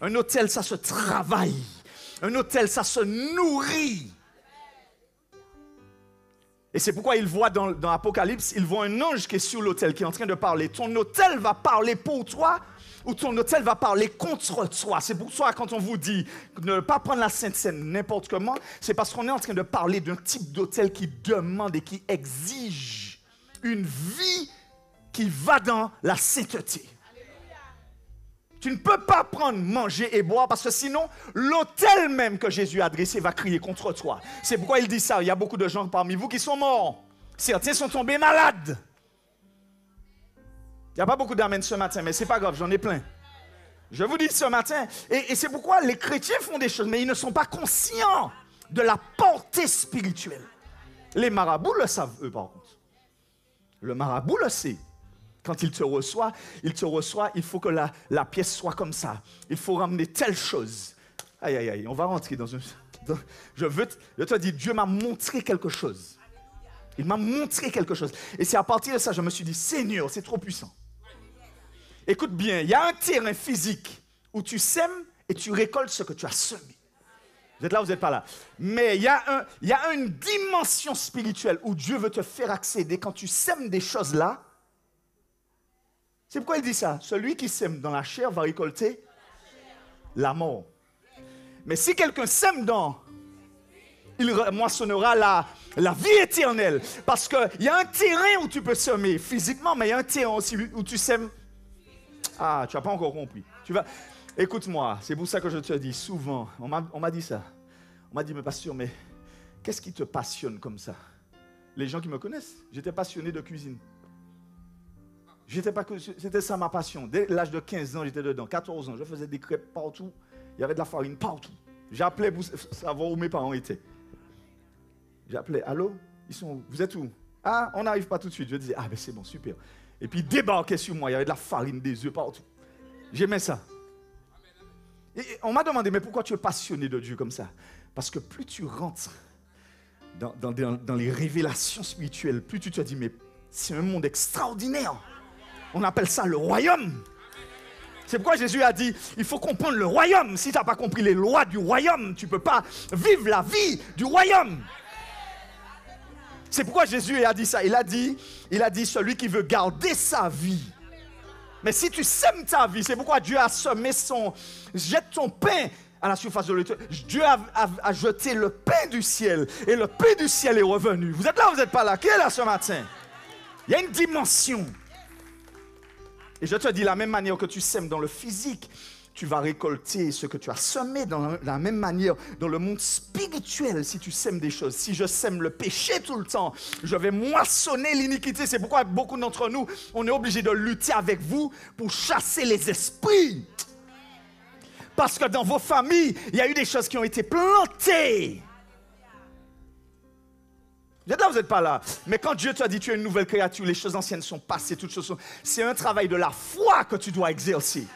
Un hôtel, ça se travaille. Un hôtel, ça se nourrit. Et c'est pourquoi il voit dans Apocalypse, il voit un ange qui est sur l'autel, qui est en train de parler. Ton autel va parler pour toi, ou ton autel va parler contre toi. C'est pour ça quand on vous dit de ne pas prendre la Sainte Seine n'importe comment, c'est parce qu'on est en train de parler d'un type d'autel qui demande et qui exige une vie qui va dans la sainteté. Tu ne peux pas prendre, manger et boire parce que sinon, l'autel même que Jésus a adressé va crier contre toi. C'est pourquoi il dit ça. Il y a beaucoup de gens parmi vous qui sont morts. Certains sont tombés malades. Il n'y a pas beaucoup d'amen ce matin, mais ce n'est pas grave, j'en ai plein. Je vous dis ce matin, et c'est pourquoi les chrétiens font des choses, mais ils ne sont pas conscients de la portée spirituelle. Les marabouts le savent, eux, par contre. Le marabout le sait. Quand il te reçoit, il faut que la pièce soit comme ça. Il faut ramener telle chose. Aïe, aïe, aïe, on va rentrer dans un... Je te dis, Dieu m'a montré quelque chose. Il m'a montré quelque chose. Et c'est à partir de ça, je me suis dit, Seigneur, c'est trop puissant. Écoute bien, il y a un terrain physique où tu sèmes et tu récoltes ce que tu as semé. Vous êtes là, vous n'êtes pas là. Mais il y a une dimension spirituelle où Dieu veut te faire accéder quand tu sèmes des choses là. C'est pourquoi il dit ça. Celui qui sème dans la chair va récolter la mort. Mais si quelqu'un sème il moissonnera la vie éternelle. Parce qu'il y a un terrain où tu peux semer physiquement, mais il y a un terrain aussi où tu sèmes. Ah, tu n'as pas encore compris. Écoute-moi, c'est pour ça que je te dis souvent, on m'a dit ça. On m'a dit, mais pasteur, mais qu'est-ce qui te passionne comme ça? Les gens qui me connaissent, j'étais passionné de cuisine. C'était ça ma passion. Dès l'âge de 15 ans, j'étais dedans. 14 ans, je faisais des crêpes partout. Il y avait de la farine partout. J'appelais pour savoir où mes parents étaient. J'appelais, allô? Vous êtes où? Ah, on n'arrive pas tout de suite. Je disais, ah, ben c'est bon, super. Et puis, il débarquait sur moi. Il y avait de la farine, des œufs partout. J'aimais ça. Et on m'a demandé, mais pourquoi tu es passionné de Dieu comme ça? Parce que plus tu rentres dans les révélations spirituelles, plus tu te dis, mais c'est un monde extraordinaire. On appelle ça le royaume. C'est pourquoi Jésus a dit, il faut comprendre le royaume. Si tu n'as pas compris les lois du royaume, tu ne peux pas vivre la vie du royaume. C'est pourquoi Jésus a dit ça. Il a dit, celui qui veut garder sa vie. Mais si tu sèmes ta vie, c'est pourquoi Dieu a semé jette ton pain à la surface de l'eau. Dieu a jeté le pain du ciel. Et le pain du ciel est revenu. Vous êtes là ou vous n'êtes pas là? Qui est là ce matin? Il y a une dimension. Et je te dis, de la même manière que tu sèmes dans le physique, tu vas récolter ce que tu as semé dans la même manière dans le monde spirituel si tu sèmes des choses. Si je sème le péché tout le temps, je vais moissonner l'iniquité. C'est pourquoi beaucoup d'entre nous, on est obligé de lutter avec vous pour chasser les esprits. Parce que dans vos familles, il y a eu des choses qui ont été plantées. Vous êtes là, vous n'êtes pas là. Mais quand Dieu te dit tu es une nouvelle créature, les choses anciennes sont passées, toutes choses sont... C'est un travail de la foi que tu dois exercer.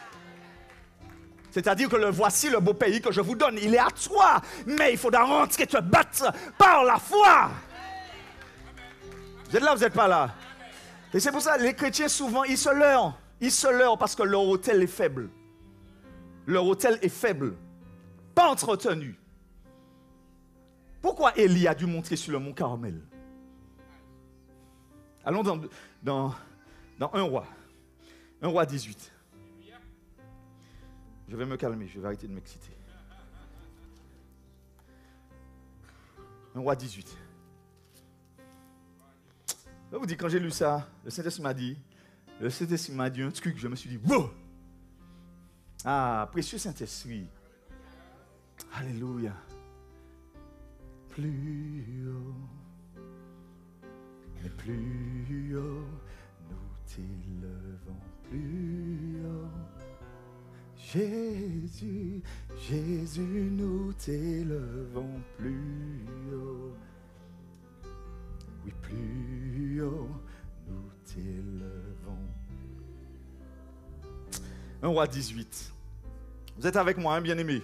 C'est-à-dire que voici le beau pays que je vous donne. Il est à toi, mais il faudra rentrer te battre par la foi. Vous êtes là, vous n'êtes pas là. Et c'est pour ça que les chrétiens souvent, ils se leurrent. Ils se leurrent parce que leur autel est faible. Leur autel est faible. Pas entretenu. Pourquoi Élie a dû monter sur le mont Carmel? Allons dans 1 roi. 1 roi 18. Je vais me calmer, je vais arrêter de m'exciter. 1 roi 18. Je vous dis, quand j'ai lu ça, le Saint-Esprit m'a dit un truc, je me suis dit, wow! Ah, précieux Saint-Esprit. Alléluia. Plus haut, mais plus haut, nous t'élevons plus haut. Jésus, Jésus, nous t'élevons plus haut. Oui, plus haut, nous t'élevons. 1 roi 18. Vous êtes avec moi, hein, bien-aimés?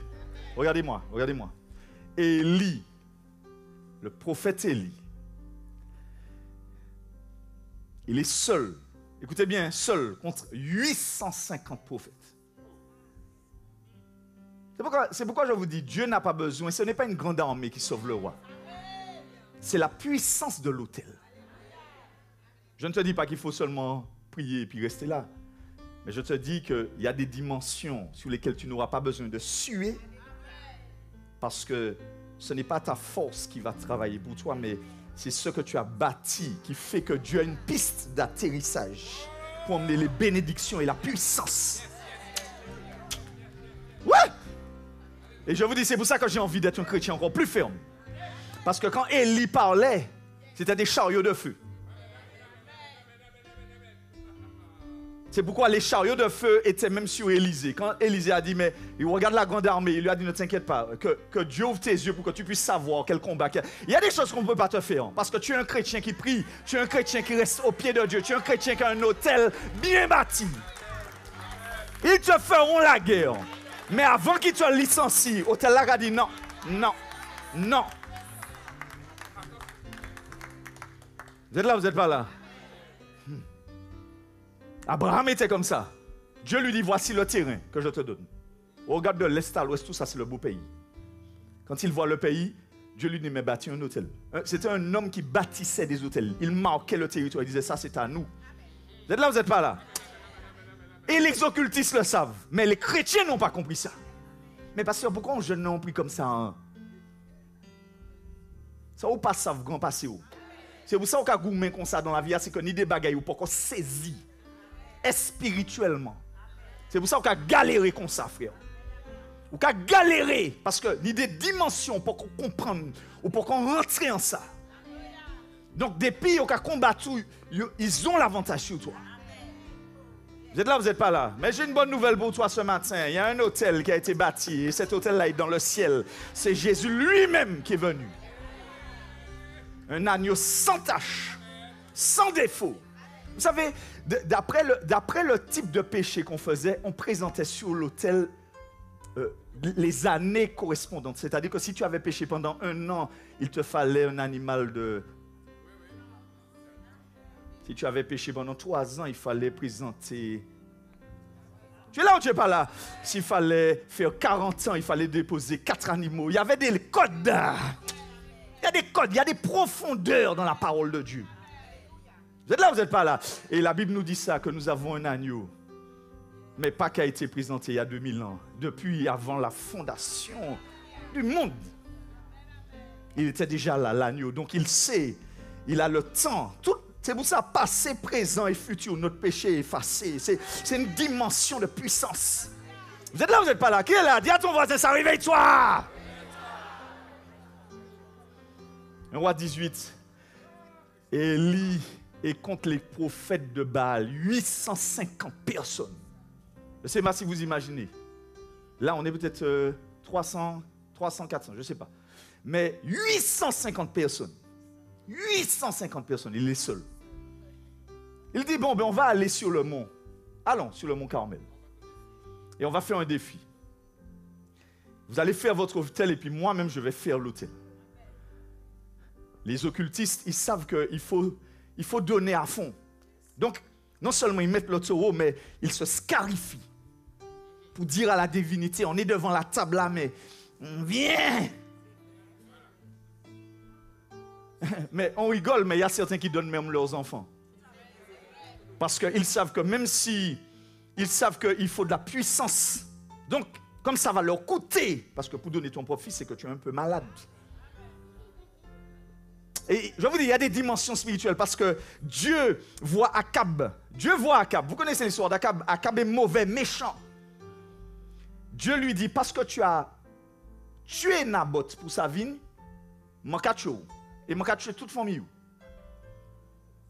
Regardez-moi, regardez-moi. Élie, le prophète Élie, il est seul, écoutez bien, seul contre 850 prophètes. C'est pourquoi je vous dis, Dieu n'a pas besoin, ce n'est pas une grande armée qui sauve le roi. C'est la puissance de l'autel. Je ne te dis pas qu'il faut seulement prier et puis rester là. Mais je te dis qu'il y a des dimensions sur lesquelles tu n'auras pas besoin de suer. Parce que ce n'est pas ta force qui va travailler pour toi, mais c'est ce que tu as bâti qui fait que Dieu a une piste d'atterrissage pour emmener les bénédictions et la puissance. Ouais! Et je vous dis, c'est pour ça que j'ai envie d'être un chrétien encore plus ferme. Parce que quand Élie parlait, c'était des chariots de feu. C'est pourquoi les chariots de feu étaient même sur Élisée. Quand Élisée a dit, mais il regarde la grande armée, il lui a dit, ne t'inquiète pas, que Dieu ouvre tes yeux pour que tu puisses savoir quel combat. Il y a des choses qu'on ne peut pas te faire. Parce que tu es un chrétien qui prie, tu es un chrétien qui reste au pied de Dieu, tu es un chrétien qui a un autel bien bâti. Ils te feront la guerre. Mais avant qu'ils te licencient, l'autel là a dit non, non, non. Vous êtes là, vous n'êtes pas là? Abraham était comme ça. Dieu lui dit, voici le terrain que je te donne. Au regard de l'est à l'ouest, tout ça c'est le beau pays. Quand il voit le pays, Dieu lui dit, mais bâtis un hôtel. C'était un homme qui bâtissait des hôtels. Il marquait le territoire, il disait, ça c'est à nous. Vous êtes là, vous n'êtes pas là? Et les occultistes le savent. Mais les chrétiens n'ont pas compris ça. Mais pasteur, pourquoi on jeune n'a pris comme ça? Hein? Ça ou pas savent grand passé où? C'est pour ça qu'on a gourmé comme ça dans la vie, c'est que ni des bagailles ou pas qu'on saisit spirituellement. C'est pour ça qu'on a galéré comme ça, frère. On a galéré parce que ni des dimensions pour qu'on comprenne ou pour qu'on rentre en ça. Donc des pays qui ont combattu, ils ont l'avantage sur toi. Vous êtes là, vous n'êtes pas là. Mais j'ai une bonne nouvelle pour toi ce matin. Il y a un hôtel qui a été bâti et cet hôtel-là est dans le ciel. C'est Jésus lui-même qui est venu. Un agneau sans tache, Sans défaut. Vous savez, d'après le type de péché qu'on faisait, on présentait sur l'autel les années correspondantes. C'est-à-dire que si tu avais péché pendant 1 an, il te fallait un animal de... Si tu avais péché pendant 3 ans, il fallait présenter... Tu es là ou tu n'es pas là? S'il fallait faire 40 ans, il fallait déposer 4 animaux. Il y avait des codes. Il y a des codes, il y a des profondeurs dans la parole de Dieu. Vous êtes là ou vous n'êtes pas là? Et la Bible nous dit ça, que nous avons un agneau. Mais pas qui a été présenté il y a 2000 ans. Depuis avant la fondation du monde. Il était déjà là, l'agneau. Donc il sait, il a le temps. C'est pour ça, passé, présent et futur, notre péché est effacé. C'est une dimension de puissance. Vous êtes là ou vous n'êtes pas là? Qui est là? Dis à ton voisin, ça réveille-toi! 1 Roi 18. Élie est contre les prophètes de Baal. 850 personnes. Je ne sais pas si vous imaginez. Là, on est peut-être 300, 400, je ne sais pas. Mais 850 personnes. 850 personnes, il est seul. Il dit, bon, ben on va aller sur le mont. Allons sur le mont Carmel. Et on va faire un défi. Vous allez faire votre autel et puis moi-même, je vais faire l'autel. Les occultistes, ils savent qu'il faut donner à fond. Donc, non seulement ils mettent le taureau, mais ils se scarifient. Pour dire à la divinité, on est devant la table là, mais viens! Mais on rigole, mais il y a certains qui donnent même leurs enfants. Parce qu'ils savent que même si ils savent qu'il faut de la puissance, donc comme ça va leur coûter, parce que pour donner ton propre fils, c'est que tu es un peu malade. Et je vous dis, il y a des dimensions spirituelles parce que Dieu voit Akab. Dieu voit Akab. Vous connaissez l'histoire d'Akab. Akab est mauvais, méchant. Dieu lui dit, parce que tu as tué Naboth pour sa vigne, je vais tuer. Et je vais tuer toute famille.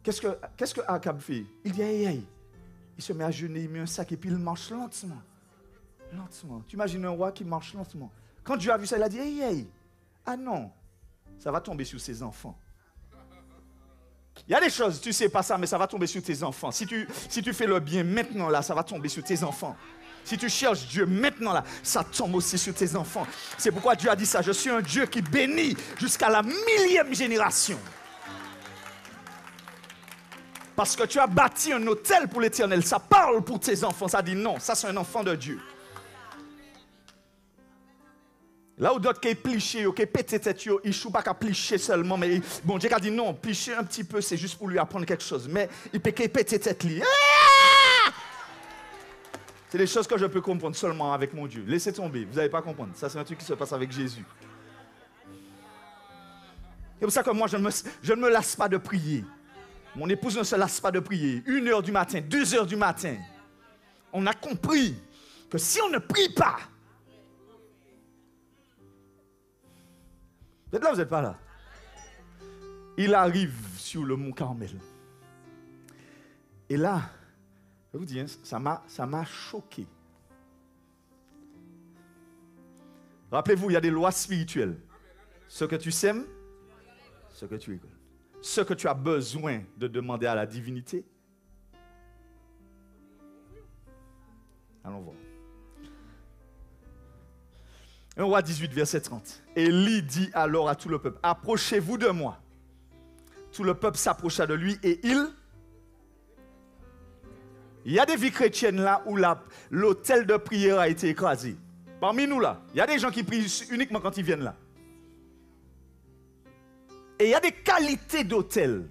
Qu'est-ce que Akab fait? Il dit, hey. Il se met à jeûner, il met un sac et puis il marche lentement. Lentement. Tu imagines un roi qui marche lentement. Quand Dieu a vu ça, il a dit, hey. Ah non, ça va tomber sur ses enfants. Il y a des choses, tu ne sais pas ça, mais ça va tomber sur tes enfants. Si tu fais le bien maintenant, là, ça va tomber sur tes enfants. Si tu cherches Dieu maintenant, là, ça tombe aussi sur tes enfants. C'est pourquoi Dieu a dit ça. Je suis un Dieu qui bénit jusqu'à la 1000e génération. Parce que tu as bâti un autel pour l'Éternel. Ça parle pour tes enfants. Ça dit non, ça c'est un enfant de Dieu. Là où d'autres qui plichent, qui pétent tête, ils ne sont pas qu'à plicher seulement. Mais bon, Dieu a dit non, plicher un petit peu, c'est juste pour lui apprendre quelque chose. Mais il peut qu'il pète tête. C'est des choses que je peux comprendre seulement avec mon Dieu. Laissez tomber, vous n'allez pas comprendre. Ça, c'est un truc qui se passe avec Jésus. C'est pour ça que moi, je ne me lasse pas de prier. Mon épouse ne se lasse pas de prier. 1h du matin, 2h du matin. On a compris que si on ne prie pas, vous êtes là ou vous n'êtes pas là? Il arrive sur le mont Carmel. Et là, je vous dis, ça m'a choqué. Rappelez-vous, il y a des lois spirituelles. Ce que tu sèmes, ce que tu récoltes. Ce que tu as besoin de demander à la divinité. Allons voir. 1 Roi 18, verset 30. Élie dit alors à tout le peuple, approchez-vous de moi. Tout le peuple s'approcha de lui et il y a des vies chrétiennes là où l'autel de prière a été écrasé. Parmi nous là, il y a des gens qui prient uniquement quand ils viennent là. Et il y a des qualités d'autel.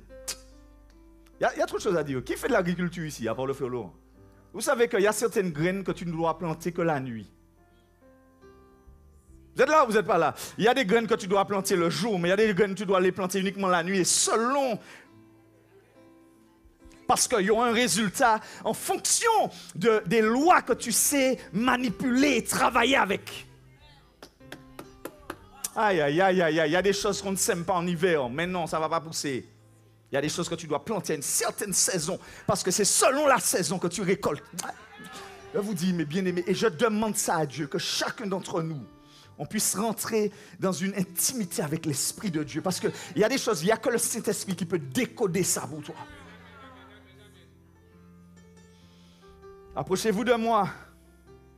Il y a trop de choses à dire. Qui fait de l'agriculture ici, à part le frère Laurent? Vous savez qu'il y a certaines graines que tu ne dois planter que la nuit. Vous êtes là ou vous n'êtes pas là? Il y a des graines que tu dois planter le jour, mais il y a des graines que tu dois les planter uniquement la nuit. Et selon... Parce qu'il y aura un résultat en fonction des lois que tu sais manipuler et travailler avec. Aïe, aïe, aïe, aïe, aïe. Il y a des choses qu'on ne sème pas en hiver, mais non, ça ne va pas pousser. Il y a des choses que tu dois planter à une certaine saison, parce que c'est selon la saison que tu récoltes. Je vous dis, mes bien-aimés, et je demande ça à Dieu, que chacun d'entre nous, on puisse rentrer dans une intimité avec l'Esprit de Dieu. Parce qu'il y a des choses, il n'y a que le Saint-Esprit qui peut décoder ça pour toi. Approchez-vous de moi.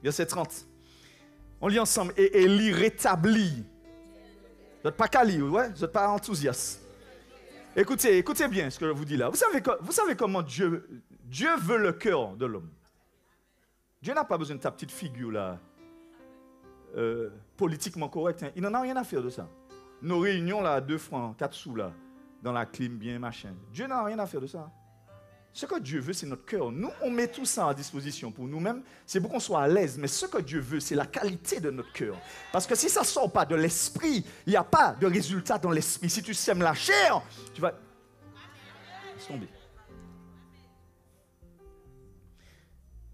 Verset 30. On lit ensemble. Et Élie rétablit. Vous n'êtes pas quali, ouais? Vous n'êtes pas enthousiaste. Écoutez bien ce que je vous dis là. Vous savez comment Dieu veut le cœur de l'homme. Dieu n'a pas besoin de ta petite figure là, politiquement correcte. Hein. Il n'en a rien à faire de ça. Nos réunions là, 2 francs, 4 sous là, dans la clim, bien machin. Dieu n'a rien à faire de ça. Ce que Dieu veut, c'est notre cœur. Nous, on met tout ça à disposition pour nous-mêmes. C'est pour qu'on soit à l'aise. Mais ce que Dieu veut, c'est la qualité de notre cœur. Parce que si ça ne sort pas de l'esprit, il n'y a pas de résultat dans l'esprit. Si tu sèmes la chair, tu vas... Laisse tomber.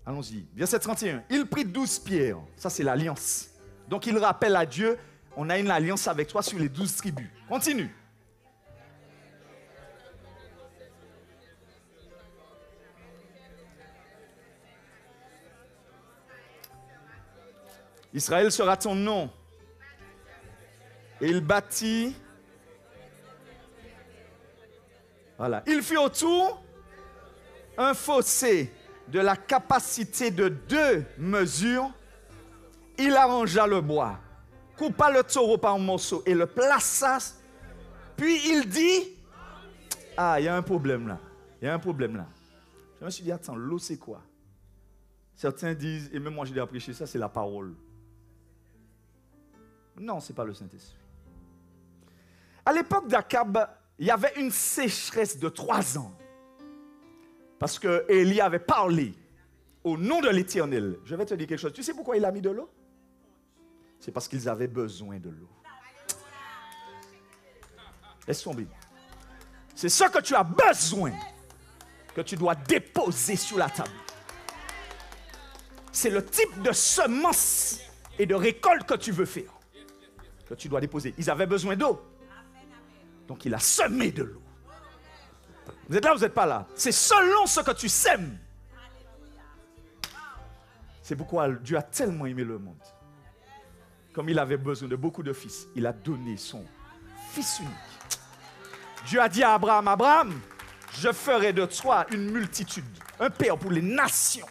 Allons-y. Verset 31. Il prit 12 pierres. Ça, c'est l'alliance. Donc, il rappelle à Dieu, on a une alliance avec toi sur les 12 tribus. Continue. Israël sera ton nom. Et il bâtit. Voilà. Il fit autour un fossé de la capacité de 2 mesures. Il arrangea le bois, coupa le taureau par morceaux et le plaça. Puis il dit, ah, il y a un problème là. Il y a un problème là. Je me suis dit, attends, l'eau c'est quoi? Certains disent, et même moi j'ai apprécié ça, c'est la parole. Non, ce n'est pas le Saint-Esprit. À l'époque d'Akab, il y avait une sécheresse de 3 ans. Parce que Élie avait parlé au nom de l'Éternel. Je vais te dire quelque chose. Tu sais pourquoi il a mis de l'eau? C'est parce qu'ils avaient besoin de l'eau. Laisse tomber. C'est ce que tu as besoin que tu dois déposer sur la table. C'est le type de semence et de récolte que tu veux faire, que tu dois déposer. Ils avaient besoin d'eau. Donc il a semé de l'eau. Vous êtes là ou vous n'êtes pas là? C'est selon ce que tu sèmes. C'est pourquoi Dieu a tellement aimé le monde. Comme il avait besoin de beaucoup de fils, il a donné son fils unique. Dieu a dit à Abraham, Abraham, je ferai de toi une multitude, un père pour les nations.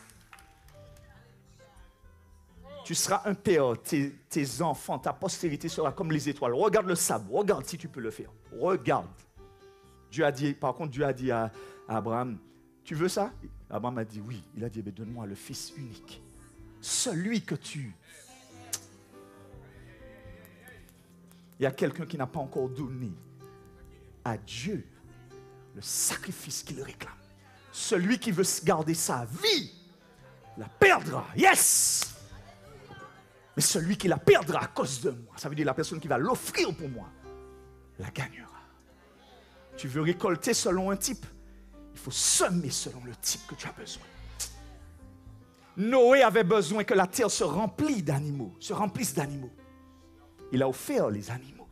Tu seras un père, tes enfants, ta postérité sera comme les étoiles. Regarde le sable, regarde si tu peux le faire. Regarde. Dieu a dit à Abraham, tu veux ça? Abraham a dit oui. Il a dit, donne-moi le fils unique. Celui que tu... Il y a quelqu'un qui n'a pas encore donné à Dieu le sacrifice qu'il réclame. Celui qui veut garder sa vie la perdra. Yes! Mais celui qui la perdra à cause de moi, ça veut dire la personne qui va l'offrir pour moi, la gagnera. Tu veux récolter selon un type, il faut semer selon le type que tu as besoin. Noé avait besoin que la terre se remplisse d'animaux. Il a offert les animaux.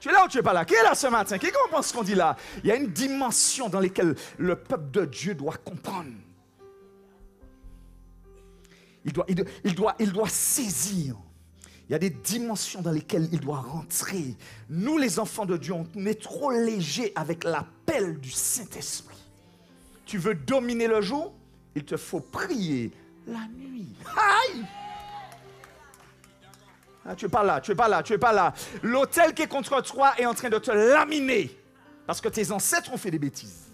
Tu es là ou tu es pas là? Qui est là ce matin? Qui comprend ce qu'on dit là? Il y a une dimension dans laquelle le peuple de Dieu doit comprendre. Il doit saisir. Il y a des dimensions dans lesquelles il doit rentrer. Nous, les enfants de Dieu, on est trop légers avec l'appel du Saint-Esprit. Tu veux dominer le jour? Il te faut prier la nuit. Aïe! Ah, tu es pas là. L'autel qui est contre toi est en train de te laminer. Parce que tes ancêtres ont fait des bêtises.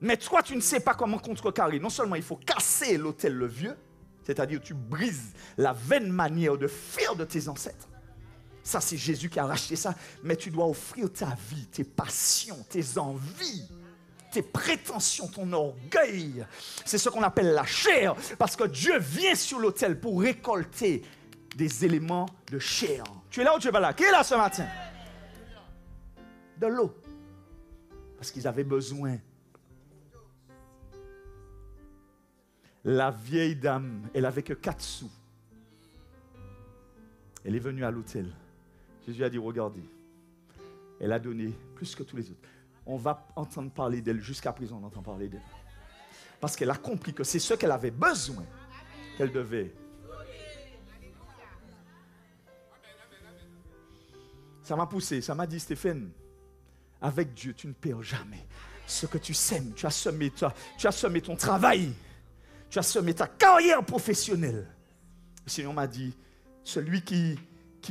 Mais toi, tu ne sais pas comment contrecarrer. Non seulement il faut casser l'autel le vieux, c'est-à-dire tu brises la vaine manière de faire de tes ancêtres. Ça, c'est Jésus qui a racheté ça. Mais tu dois offrir ta vie, tes passions, tes envies, tes prétentions, ton orgueil. C'est ce qu'on appelle la chair. Parce que Dieu vient sur l'autel pour récolter des éléments de chair. Tu es là ou tu es pas là? Qui est là ce matin? De l'eau. Parce qu'ils avaient besoin. La vieille dame, elle n'avait que 4 sous. Elle est venue à l'autel. Jésus a dit, regardez. Elle a donné plus que tous les autres. On va entendre parler d'elle. Jusqu'à présent, on entend parler d'elle. Parce qu'elle a compris que c'est ce qu'elle avait besoin qu'elle devait. Ça m'a poussé, ça m'a dit, Stéphane, avec Dieu, tu ne perds jamais ce que tu sèmes. Tu as semé ton travail. Tu as semé ta carrière professionnelle. Le Seigneur m'a dit, celui qui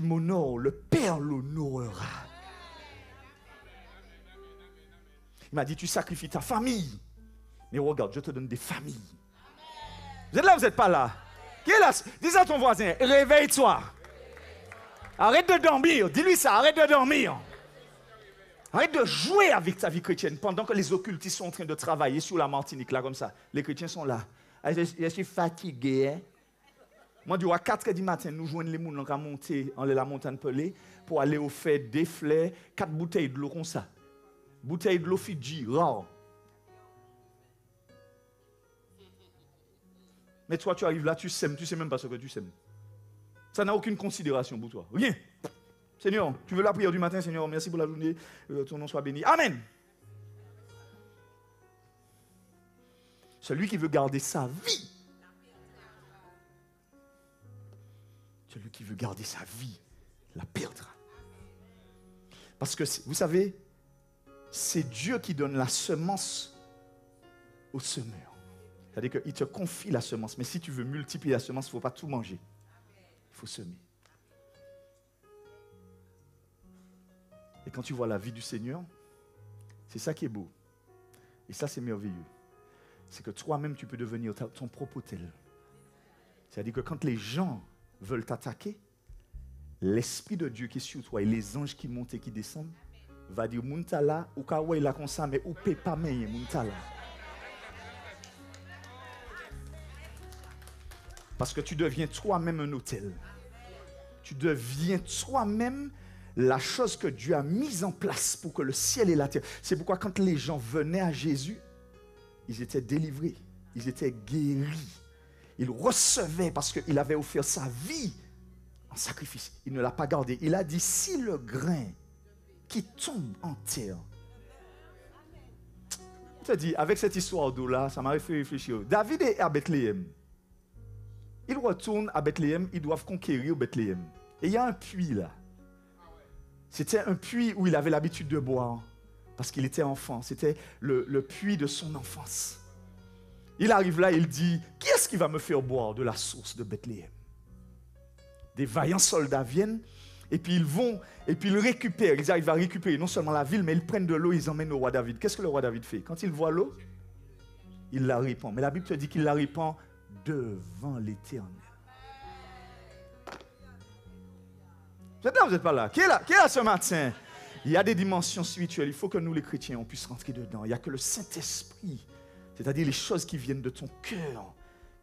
m'honore, le Père l'honorera. Il m'a dit, tu sacrifies ta famille. Mais regarde, je te donne des familles. Vous êtes là, vous n'êtes pas là? Qui est là? Dis à ton voisin, réveille-toi. Arrête de dormir. Dis-lui ça, arrête de dormir. Arrête de jouer avec ta vie chrétienne pendant que les occultistes sont en train de travailler sur la Martinique, là, comme ça. Les chrétiens sont là. Je suis fatigué. Hein? Moi, à 4h du matin, nous joignons les gens qui ont monté en la montagne Pelée pour aller au fait des fleurs, 4 bouteilles de l'eau comme ça. Bouteilles de l'eau Fidji, rare. Mais toi, tu arrives là, tu sèmes, tu ne sais même pas ce que tu sèmes. Ça n'a aucune considération pour toi. Rien. Seigneur, tu veux la prière du matin, Seigneur, merci pour la journée, ton nom soit béni. Amen. Celui qui veut garder sa vie, celui qui veut garder sa vie, la perdra. Parce que, vous savez, c'est Dieu qui donne la semence au semeur. C'est-à-dire qu'il te confie la semence, mais si tu veux multiplier la semence, il ne faut pas tout manger. Il faut semer. Et quand tu vois la vie du Seigneur, c'est ça qui est beau. Et ça, c'est merveilleux. C'est que toi-même, tu peux devenir ton propre autel. C'est-à-dire que quand les gens veulent t'attaquer, l'Esprit de Dieu qui est sur toi et les anges qui montent et qui descendent, va dire, Muntala, ou kawa il a comme ça, mais ou peut pas mais Muntala. Parce que tu deviens toi-même un autel. Tu deviens toi-même la chose que Dieu a mise en place pour que le ciel et la terre. C'est pourquoi quand les gens venaient à Jésus, ils étaient délivrés, ils étaient guéris. Ils recevaient parce qu'il avait offert sa vie en sacrifice. Il ne l'a pas gardé. Il a dit, si le grain qui tombe en terre. Je te dis, avec cette histoire d'eau là, ça m'a fait réfléchir. David est à Bethléem. Ils retournent à Bethléem, ils doivent conquérir Bethléem. Et il y a un puits là. C'était un puits où il avait l'habitude de boire, parce qu'il était enfant. C'était le puits de son enfance. Il arrive là et il dit, qui est-ce qui va me faire boire de la source de Bethléem? Des vaillants soldats viennent, et puis ils vont, et puis ils récupèrent. Ils arrivent à récupérer non seulement la ville, mais ils prennent de l'eau, ils emmènent au roi David. Qu'est-ce que le roi David fait? Quand il voit l'eau, il la répand. Mais la Bible te dit qu'il la répand devant l'Éternel. Vous êtes là, vous n'êtes pas là? Qui est là ce matin? Il y a des dimensions spirituelles. Il faut que nous, les chrétiens, on puisse rentrer dedans. Il n'y a que le Saint-Esprit, c'est-à-dire les choses qui viennent de ton cœur,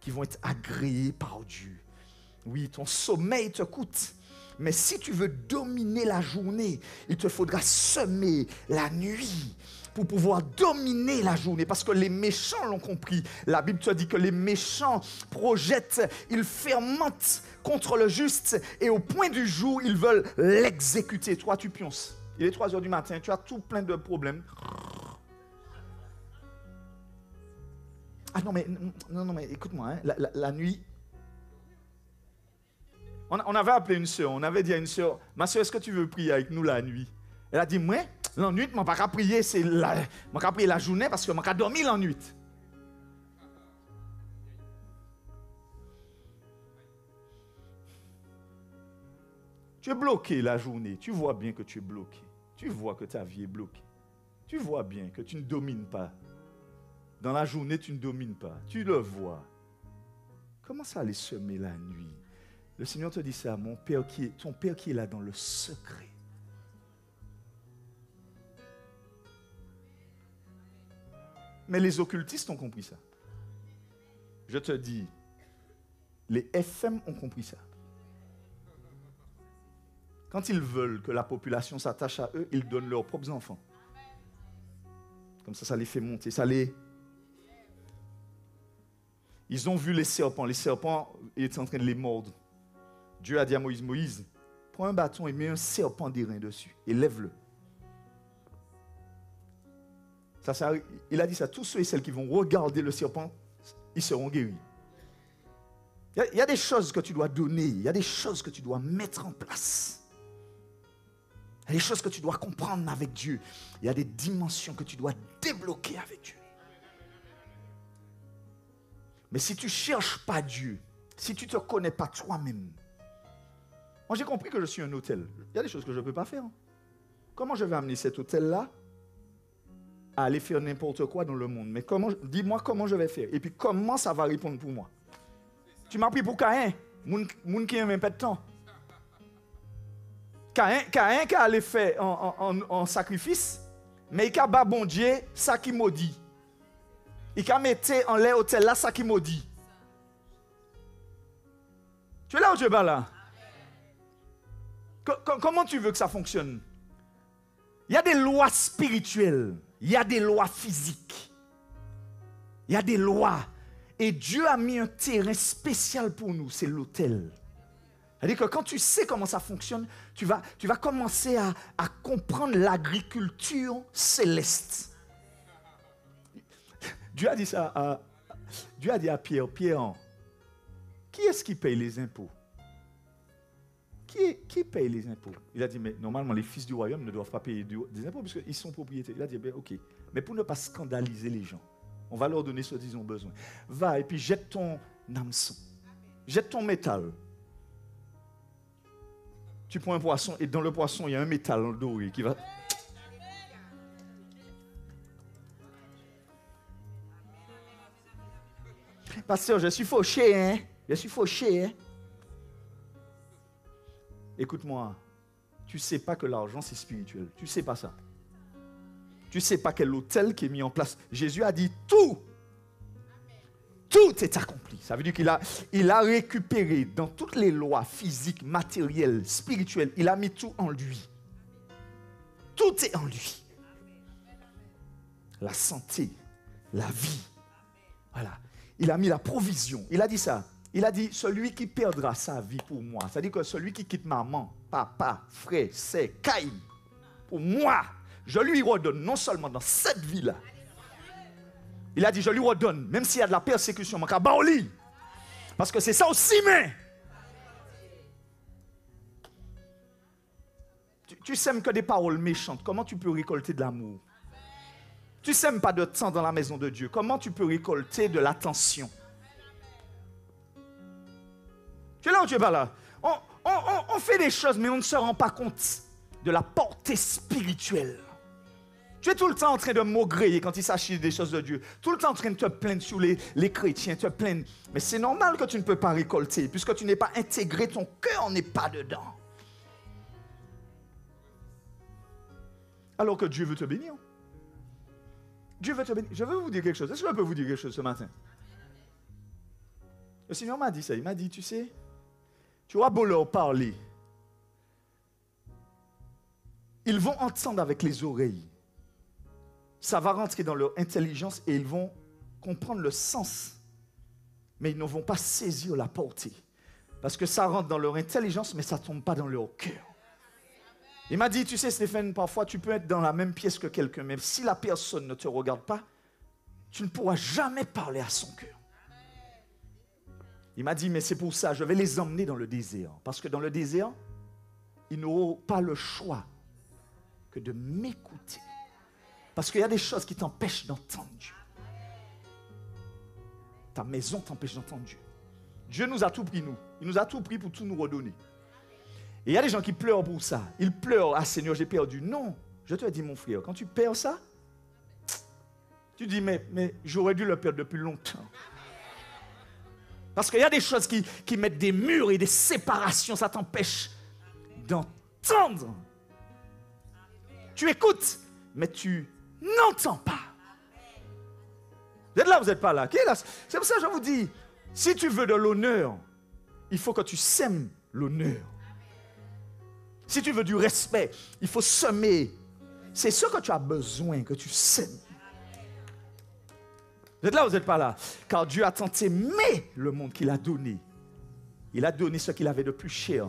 qui vont être agréées par Dieu. Oui, ton sommeil te coûte. Mais si tu veux dominer la journée, il te faudra semer la nuit pour pouvoir dominer la journée. Parce que les méchants l'ont compris. La Bible te dit que les méchants projettent, ils fermentent contre le juste et au point du jour, ils veulent l'exécuter. Toi, tu pionces. Il est 3h du matin, tu as tout plein de problèmes. Ah non, mais écoute-moi, hein, la nuit... On avait appelé une sœur, on avait dit à une sœur, ma sœur, est-ce que tu veux prier avec nous la nuit? Elle a dit, moi, la nuit, je ne vais pas prier, je vais prier la journée parce que je vais dormir la nuit. Tu es bloqué la journée, tu vois bien que tu es bloqué. Tu vois que ta vie est bloquée. Tu vois bien que tu ne domines pas. Dans la journée, tu ne domines pas. Tu le vois. Comment ça aller semer la nuit? Le Seigneur te dit ça, ton Père qui est là dans le secret. Mais les occultistes ont compris ça. Je te dis, les FM ont compris ça. Quand ils veulent que la population s'attache à eux, ils donnent leurs propres enfants. Comme ça les fait monter. Ils ont vu les serpents. Les serpents étaient en train de les mordre. Dieu a dit à Moïse, Moïse, prends un bâton et mets un serpent d'airain dessus et lève-le. Il a dit ça, tous ceux et celles qui vont regarder le serpent, ils seront guéris. Il y a des choses que tu dois donner, il y a des choses que tu dois mettre en place. Il y a des choses que tu dois comprendre avec Dieu. Il y a des dimensions que tu dois débloquer avec Dieu. Mais si tu ne cherches pas Dieu, si tu ne te connais pas toi-même, moi j'ai compris que je suis un hôtel. Il y a des choses que je ne peux pas faire. Comment je vais amener cet hôtel-là à aller faire n'importe quoi dans le monde? Mais dis-moi comment je vais faire. Et puis comment ça va répondre pour moi? Tu m'as pris pour Caïn, moun qui n'a même pas de temps. Caïn qui allait faire en sacrifice, mais il a bas bon Dieu, ça qui maudit. Il a mis en l'air hôtel là, ça qui maudit. Tu es là ou tu es pas là? Comment tu veux que ça fonctionne? Il y a des lois spirituelles, il y a des lois physiques, il y a des lois. Et Dieu a mis un terrain spécial pour nous, c'est l'autel. C'est-à-dire que quand tu sais comment ça fonctionne, tu vas commencer à comprendre l'agriculture céleste. Dieu a dit ça Dieu a dit à Pierre, qui est-ce qui paye les impôts? Qui paye les impôts? Il a dit, mais normalement, les fils du royaume ne doivent pas payer des impôts puisqu'ils sont propriétaires. Il a dit, ok, mais pour ne pas scandaliser les gens, on va leur donner ce qu'ils ont besoin. Va et puis jette ton hameçon, jette ton métal. Tu prends un poisson et dans le poisson, il y a un métal doré qui va... Pasteur, je suis fauché, hein? Je suis fauché, hein? Écoute-moi, tu ne sais pas que l'argent, c'est spirituel. Tu ne sais pas ça. Tu ne sais pas quel hôtel qui est mis en place. Jésus a dit tout. Tout est accompli. Ça veut dire qu'il a récupéré dans toutes les lois physiques, matérielles, spirituelles, il a mis tout en lui. Tout est en lui. La santé, la vie. Voilà. Il a mis la provision. Il a dit ça. Il a dit, celui qui perdra sa vie pour moi, c'est-à-dire que celui qui quitte maman, papa, frère, sœur, caille, pour moi, je lui redonne non seulement dans cette vie-là. Il a dit, je lui redonne, même s'il y a de la persécution, parce que c'est ça aussi, mais... Tu sèmes que des paroles méchantes, comment tu peux récolter de l'amour? Tu sèmes pas de temps dans la maison de Dieu, comment tu peux récolter de l'attention? Tu es là ou tu es pas là? On fait des choses, mais on ne se rend pas compte de la portée spirituelle. Tu es tout le temps en train de maugréer quand il s'agit des choses de Dieu. Tout le temps en train de te plaindre sur les chrétiens, te plaindre. Mais c'est normal que tu ne peux pas récolter, puisque tu n'es pas intégré, ton cœur n'est pas dedans. Alors que Dieu veut te bénir. Dieu veut te bénir. Je veux vous dire quelque chose. Est-ce que je peux vous dire quelque chose ce matin? Le Seigneur m'a dit ça. Il m'a dit, tu sais, tu auras beau leur parler. Ils vont entendre avec les oreilles. Ça va rentrer dans leur intelligence et ils vont comprendre le sens. Mais ils ne vont pas saisir la portée. Parce que ça rentre dans leur intelligence, mais ça ne tombe pas dans leur cœur. Il m'a dit, tu sais Stéphane, parfois tu peux être dans la même pièce que quelqu'un, mais si la personne ne te regarde pas, tu ne pourras jamais parler à son cœur. Il m'a dit, mais c'est pour ça, je vais les emmener dans le désert. Parce que dans le désert, ils n'auront pas le choix que de m'écouter. Parce qu'il y a des choses qui t'empêchent d'entendre Dieu. Ta maison t'empêche d'entendre Dieu. Dieu nous a tout pris, nous. Il nous a tout pris pour tout nous redonner. Et il y a des gens qui pleurent pour ça. Ils pleurent, ah Seigneur, j'ai perdu. Non, je te dis mon frère, quand tu perds ça, tu dis, mais j'aurais dû le perdre depuis longtemps. Parce qu'il y a des choses qui mettent des murs et des séparations, ça t'empêche d'entendre. Tu écoutes, mais tu n'entends pas. Vous êtes là, vous n'êtes pas là. Qui est là? C'est pour ça que je vous dis, si tu veux de l'honneur, il faut que tu sèmes l'honneur. Si tu veux du respect, il faut semer. C'est ce que tu as besoin, que tu sèmes. Vous êtes là ou vous n'êtes pas là? Car Dieu a tant aimé le monde qu'il a donné. Il a donné ce qu'il avait de plus cher.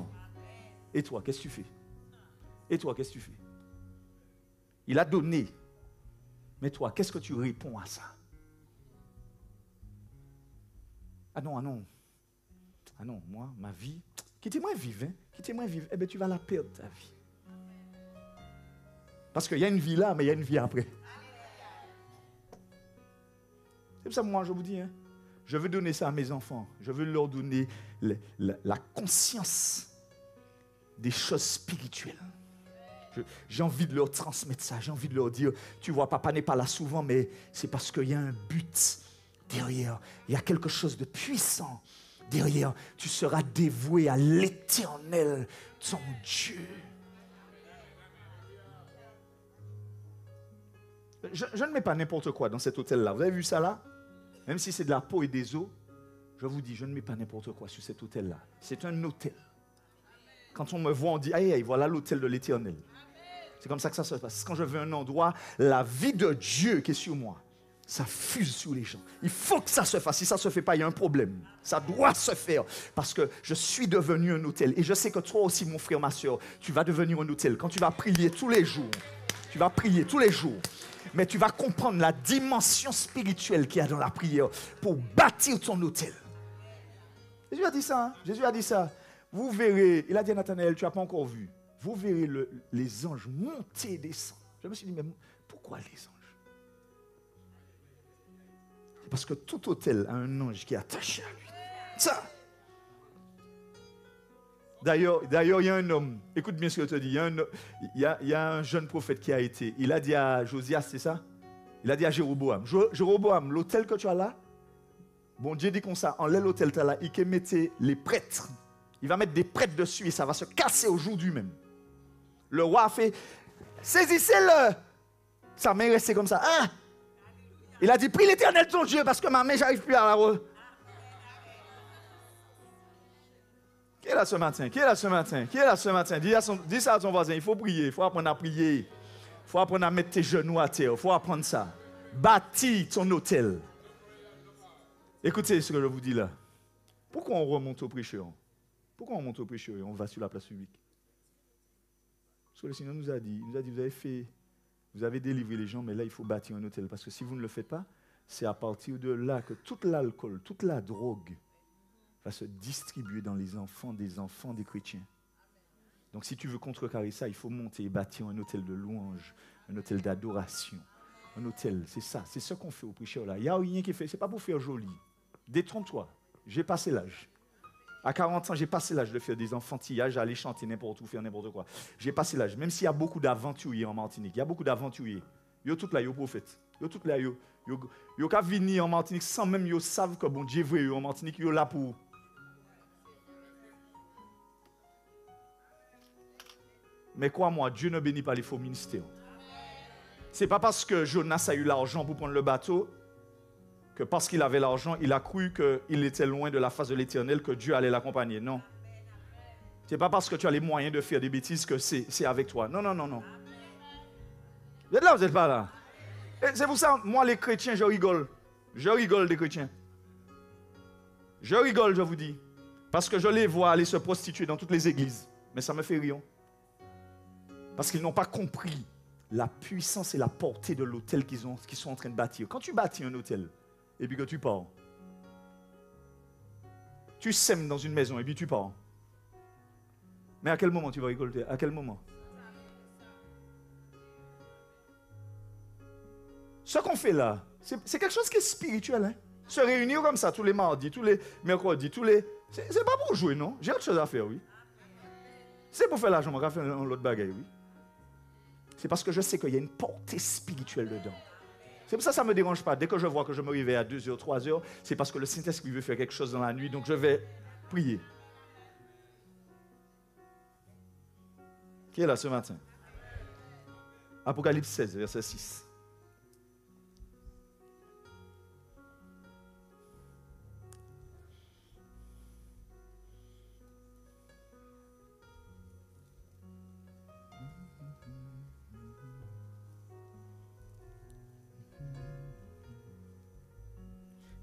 Et toi, qu'est-ce que tu fais? Et toi, qu'est-ce que tu fais? Il a donné. Mais toi, qu'est-ce que tu réponds à ça? Ah non, ah non. Ah non, moi, ma vie, quittez-moi vivre, hein? Quittez-moi vivre. Eh bien, tu vas la perdre, ta vie. Parce qu'il y a une vie là, mais il y a une vie après. C'est pour ça que moi, je vous dis, hein, je veux donner ça à mes enfants. Je veux leur donner la conscience des choses spirituelles. J'ai envie de leur transmettre ça. J'ai envie de leur dire, tu vois, papa n'est pas là souvent, mais c'est parce qu'il y a un but derrière. Il y a quelque chose de puissant derrière. Tu seras dévoué à l'Éternel, ton Dieu. Je ne mets pas n'importe quoi dans cet hôtel-là. Vous avez vu ça là? Même si c'est de la peau et des os, je vous dis, je ne mets pas n'importe quoi sur cet hôtel-là. C'est un hôtel. Quand on me voit, on dit, aïe, aïe, voilà l'hôtel de l'Éternel. C'est comme ça que ça se passe. Quand je veux un endroit, la vie de Dieu qui est sur moi, ça fuse sur les gens. Il faut que ça se fasse. Si ça ne se fait pas, il y a un problème. Ça doit se faire. Parce que je suis devenu un hôtel. Et je sais que toi aussi, mon frère, ma soeur, tu vas devenir un hôtel. Quand tu vas prier tous les jours, mais tu vas comprendre la dimension spirituelle qu'il y a dans la prière pour bâtir ton hôtel. Jésus a dit ça. Hein? Jésus a dit ça. Vous verrez, il a dit à Nathanaël, tu n'as pas encore vu. Vous verrez les anges monter et descendre. Je me suis dit, mais pourquoi les anges? Parce que tout hôtel a un ange qui est attaché à lui. Ça. D'ailleurs, il y a un homme, écoute bien ce que je te dis, il y a un jeune prophète qui a été, il a dit à Josias, c'est ça? Il a dit à Jéroboam, Jéroboam, l'hôtel que tu as là, bon Dieu dit comme ça, enlève l'hôtel que tu as là, il peut mettre les prêtres. Il va mettre des prêtres dessus et ça va se casser aujourd'hui même. Le roi a fait, saisissez-le. Sa main est restée comme ça. Hein? Il a dit, prie l'Éternel ton Dieu parce que ma main, j'arrive plus à la re. Qui est là ce matin? Qui est là ce matin? Qui est là ce matin? Dis ça à ton voisin, il faut prier, il faut apprendre à prier. Il faut apprendre à mettre tes genoux à terre, il faut apprendre ça. Bâtis ton hôtel. Écoutez ce que je vous dis là. Pourquoi on remonte au prêcheur? Pourquoi on monte au prêcheur et on va sur la place publique? Parce que le Seigneur nous a dit, vous avez délivré les gens, mais là il faut bâtir un hôtel. Parce que si vous ne le faites pas, c'est à partir de là que tout l'alcool, toute la drogue va se distribuer dans les enfants des chrétiens. Donc si tu veux contrecarrer ça, il faut monter et bâtir un hôtel de louange, un hôtel d'adoration. Un hôtel, c'est ça, c'est ce qu'on fait au prêcheur là. Il n'y a rien qui fait, c'est pas pour faire joli. Détrompe-toi, j'ai passé l'âge. À 40 ans, j'ai passé l'âge de faire des enfantillages, aller chanter n'importe où, faire n'importe quoi. J'ai passé l'âge, même s'il y a beaucoup d'aventuriers en Martinique. Il y a beaucoup d'aventuriers. Ils sont tous là, ils sont prophètes. Ils sont tous là, ils sont venus en Martinique sans même qu'ils savent que bon Dieu est vrai en Martinique, ils sont là pour. Mais crois-moi, Dieu ne bénit pas les faux ministères. Ce n'est pas parce que Jonas a eu l'argent pour prendre le bateau que parce qu'il avait l'argent, il a cru qu'il était loin de la face de l'Éternel, que Dieu allait l'accompagner. Non. Ce n'est pas parce que tu as les moyens de faire des bêtises que c'est avec toi. Non, non, non, non. Vous êtes là, vous n'êtes pas là. Et c'est pour ça, moi, les chrétiens, je rigole. Je rigole des chrétiens. Je rigole, je vous dis. Parce que je les vois aller se prostituer dans toutes les églises. Mais ça me fait rire. Parce qu'ils n'ont pas compris la puissance et la portée de l'hôtel qu'ils sont en train de bâtir. Quand tu bâtis un hôtel, et puis que tu pars, tu sèmes dans une maison, et puis tu pars. Mais à quel moment tu vas récolter? À quel moment? Ce qu'on fait là, c'est quelque chose qui est spirituel. Hein? Se réunir comme ça tous les mardis, tous les mercredis, c'est pas pour jouer, non? J'ai autre chose à faire, oui. C'est pour faire l'argent, on va faire un autre bagaille, oui. C'est parce que je sais qu'il y a une portée spirituelle dedans. C'est pour ça que ça ne me dérange pas. Dès que je vois que je me réveille à 2h, 3h, c'est parce que le Saint-Esprit veut faire quelque chose dans la nuit, donc je vais prier. Qui est là ce matin? Apocalypse 16, verset 6.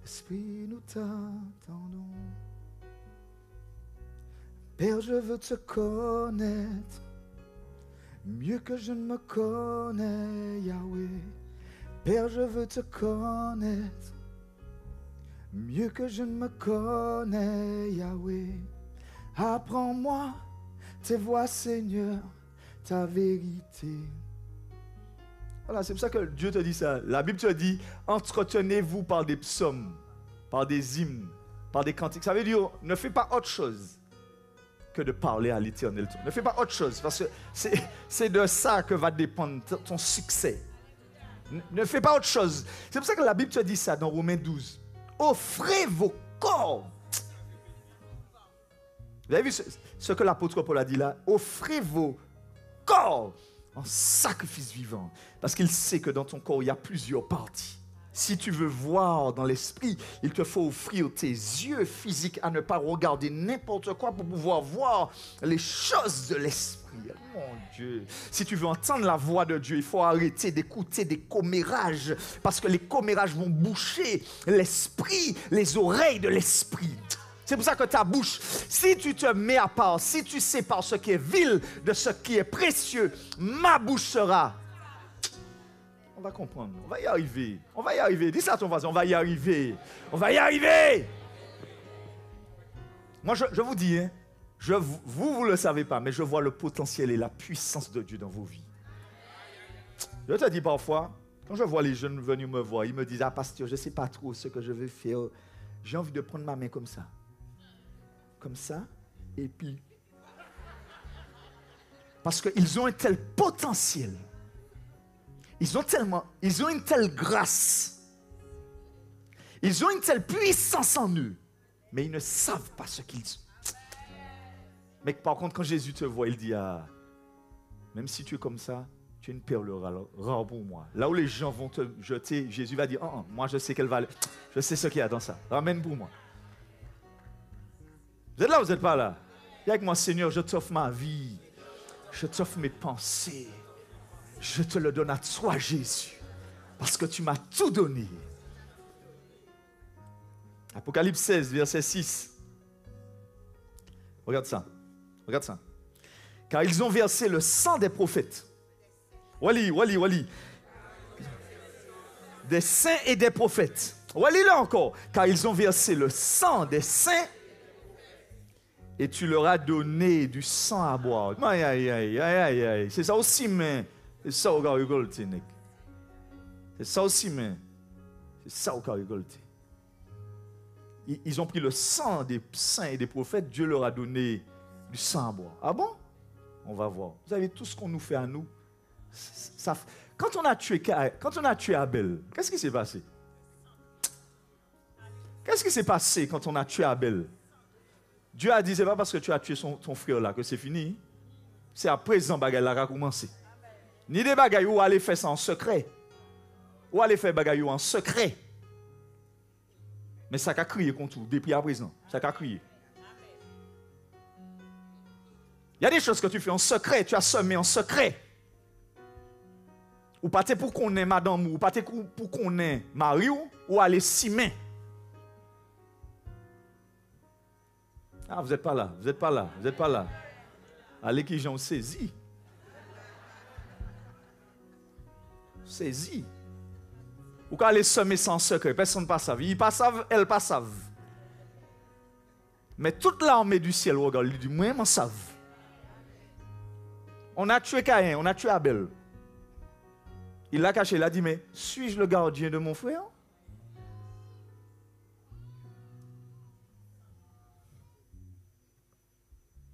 Esprit, nous t'attendons. Père, je veux te connaître mieux que je ne me connais, Yahweh. Père, je veux te connaître mieux que je ne me connais, Yahweh. Apprends-moi tes voies, Seigneur, ta vérité. Voilà, c'est pour ça que Dieu te dit ça. La Bible te dit, entretenez-vous par des psaumes, par des hymnes, par des cantiques. Ça veut dire, ne fais pas autre chose que de parler à l'Éternel. Ne fais pas autre chose, parce que c'est de ça que va dépendre ton succès. Ne fais pas autre chose. C'est pour ça que la Bible te dit ça dans Romains 12. Offrez vos corps. Vous avez vu ce que l'apôtre Paul a dit là? Offrez vos corps en sacrifice vivant. Parce qu'il sait que dans ton corps, il y a plusieurs parties. Si tu veux voir dans l'esprit, il te faut offrir tes yeux physiques à ne pas regarder n'importe quoi pour pouvoir voir les choses de l'esprit. Mon Dieu. Si tu veux entendre la voix de Dieu, il faut arrêter d'écouter des commérages. Parce que les commérages vont boucher l'esprit, les oreilles de l'esprit. C'est pour ça que ta bouche, si tu te mets à part, si tu sépares ce qui est vil de ce qui est précieux, ma bouche sera. On va comprendre, on va y arriver. On va y arriver. Dis ça à ton voisin, on va y arriver. On va y arriver. Moi, je vous dis, hein, vous ne le savez pas, mais je vois le potentiel et la puissance de Dieu dans vos vies. Je te dis parfois, quand je vois les jeunes venus me voir, ils me disent, ah pasteur, je ne sais pas trop ce que je veux faire. J'ai envie de prendre ma main comme ça. Comme ça, et puis. Parce qu'ils ont un tel potentiel. Ils ont une telle grâce. Ils ont une telle puissance en eux. Mais ils ne savent pas ce qu'ils ont. Mais par contre, quand Jésus te voit, il dit, ah, même si tu es comme ça, tu es une perle rare pour moi. Là où les gens vont te jeter, Jésus va dire, oh, moi je sais qu'elle va, je sais ce qu'il y a dans ça. Ramène pour moi. Vous êtes là ou vous n'êtes pas là? Viens avec moi, Seigneur, je t'offre ma vie. Je t'offre mes pensées. Je te le donne à toi, Jésus. Parce que tu m'as tout donné. Apocalypse 16, verset 6. Regarde ça. Regarde ça. Car ils ont versé le sang des prophètes. Wali. Des saints et des prophètes. Wali là encore. Car ils ont versé le sang des saints. Et tu leur as donné du sang à boire. Aïe. C'est ça aussi, mais. C'est ça au rigole, Nick. C'est ça aussi, mais. C'est ça au rigole. Ils ont pris le sang des saints et des prophètes. Dieu leur a donné du sang à boire. Ah bon? On va voir. Vous savez, tout ce qu'on nous fait à nous. Quand on a tué Abel, qu'est-ce qui s'est passé? Qu'est-ce qui s'est passé quand on a tué Abel? Dieu a dit, c'est pas parce que tu as tué ton frère là que c'est fini. C'est à présent que la a commencé. Ni des bagailles où aller faire ça en secret. Ou aller faire bagailles en secret. Mais ça a crié contre tout, depuis à présent. Ça a crié. Il y a des choses que tu fais en secret, tu as semé en secret. Ou pas pour qu'on ait madame, ou pas pour qu'on ait mari, ou aller s'y mettre. Ah, vous n'êtes pas là. Allez qui j'en saisis. Ou quand allez semer sans secret, personne ne passe. Ils pas savent, elles pas savent. Mais toute l'armée du ciel, regarde, du moins, ils savent. On a tué Caïn, on a tué Abel. Il l'a caché, il a dit, mais suis-je le gardien de mon frère?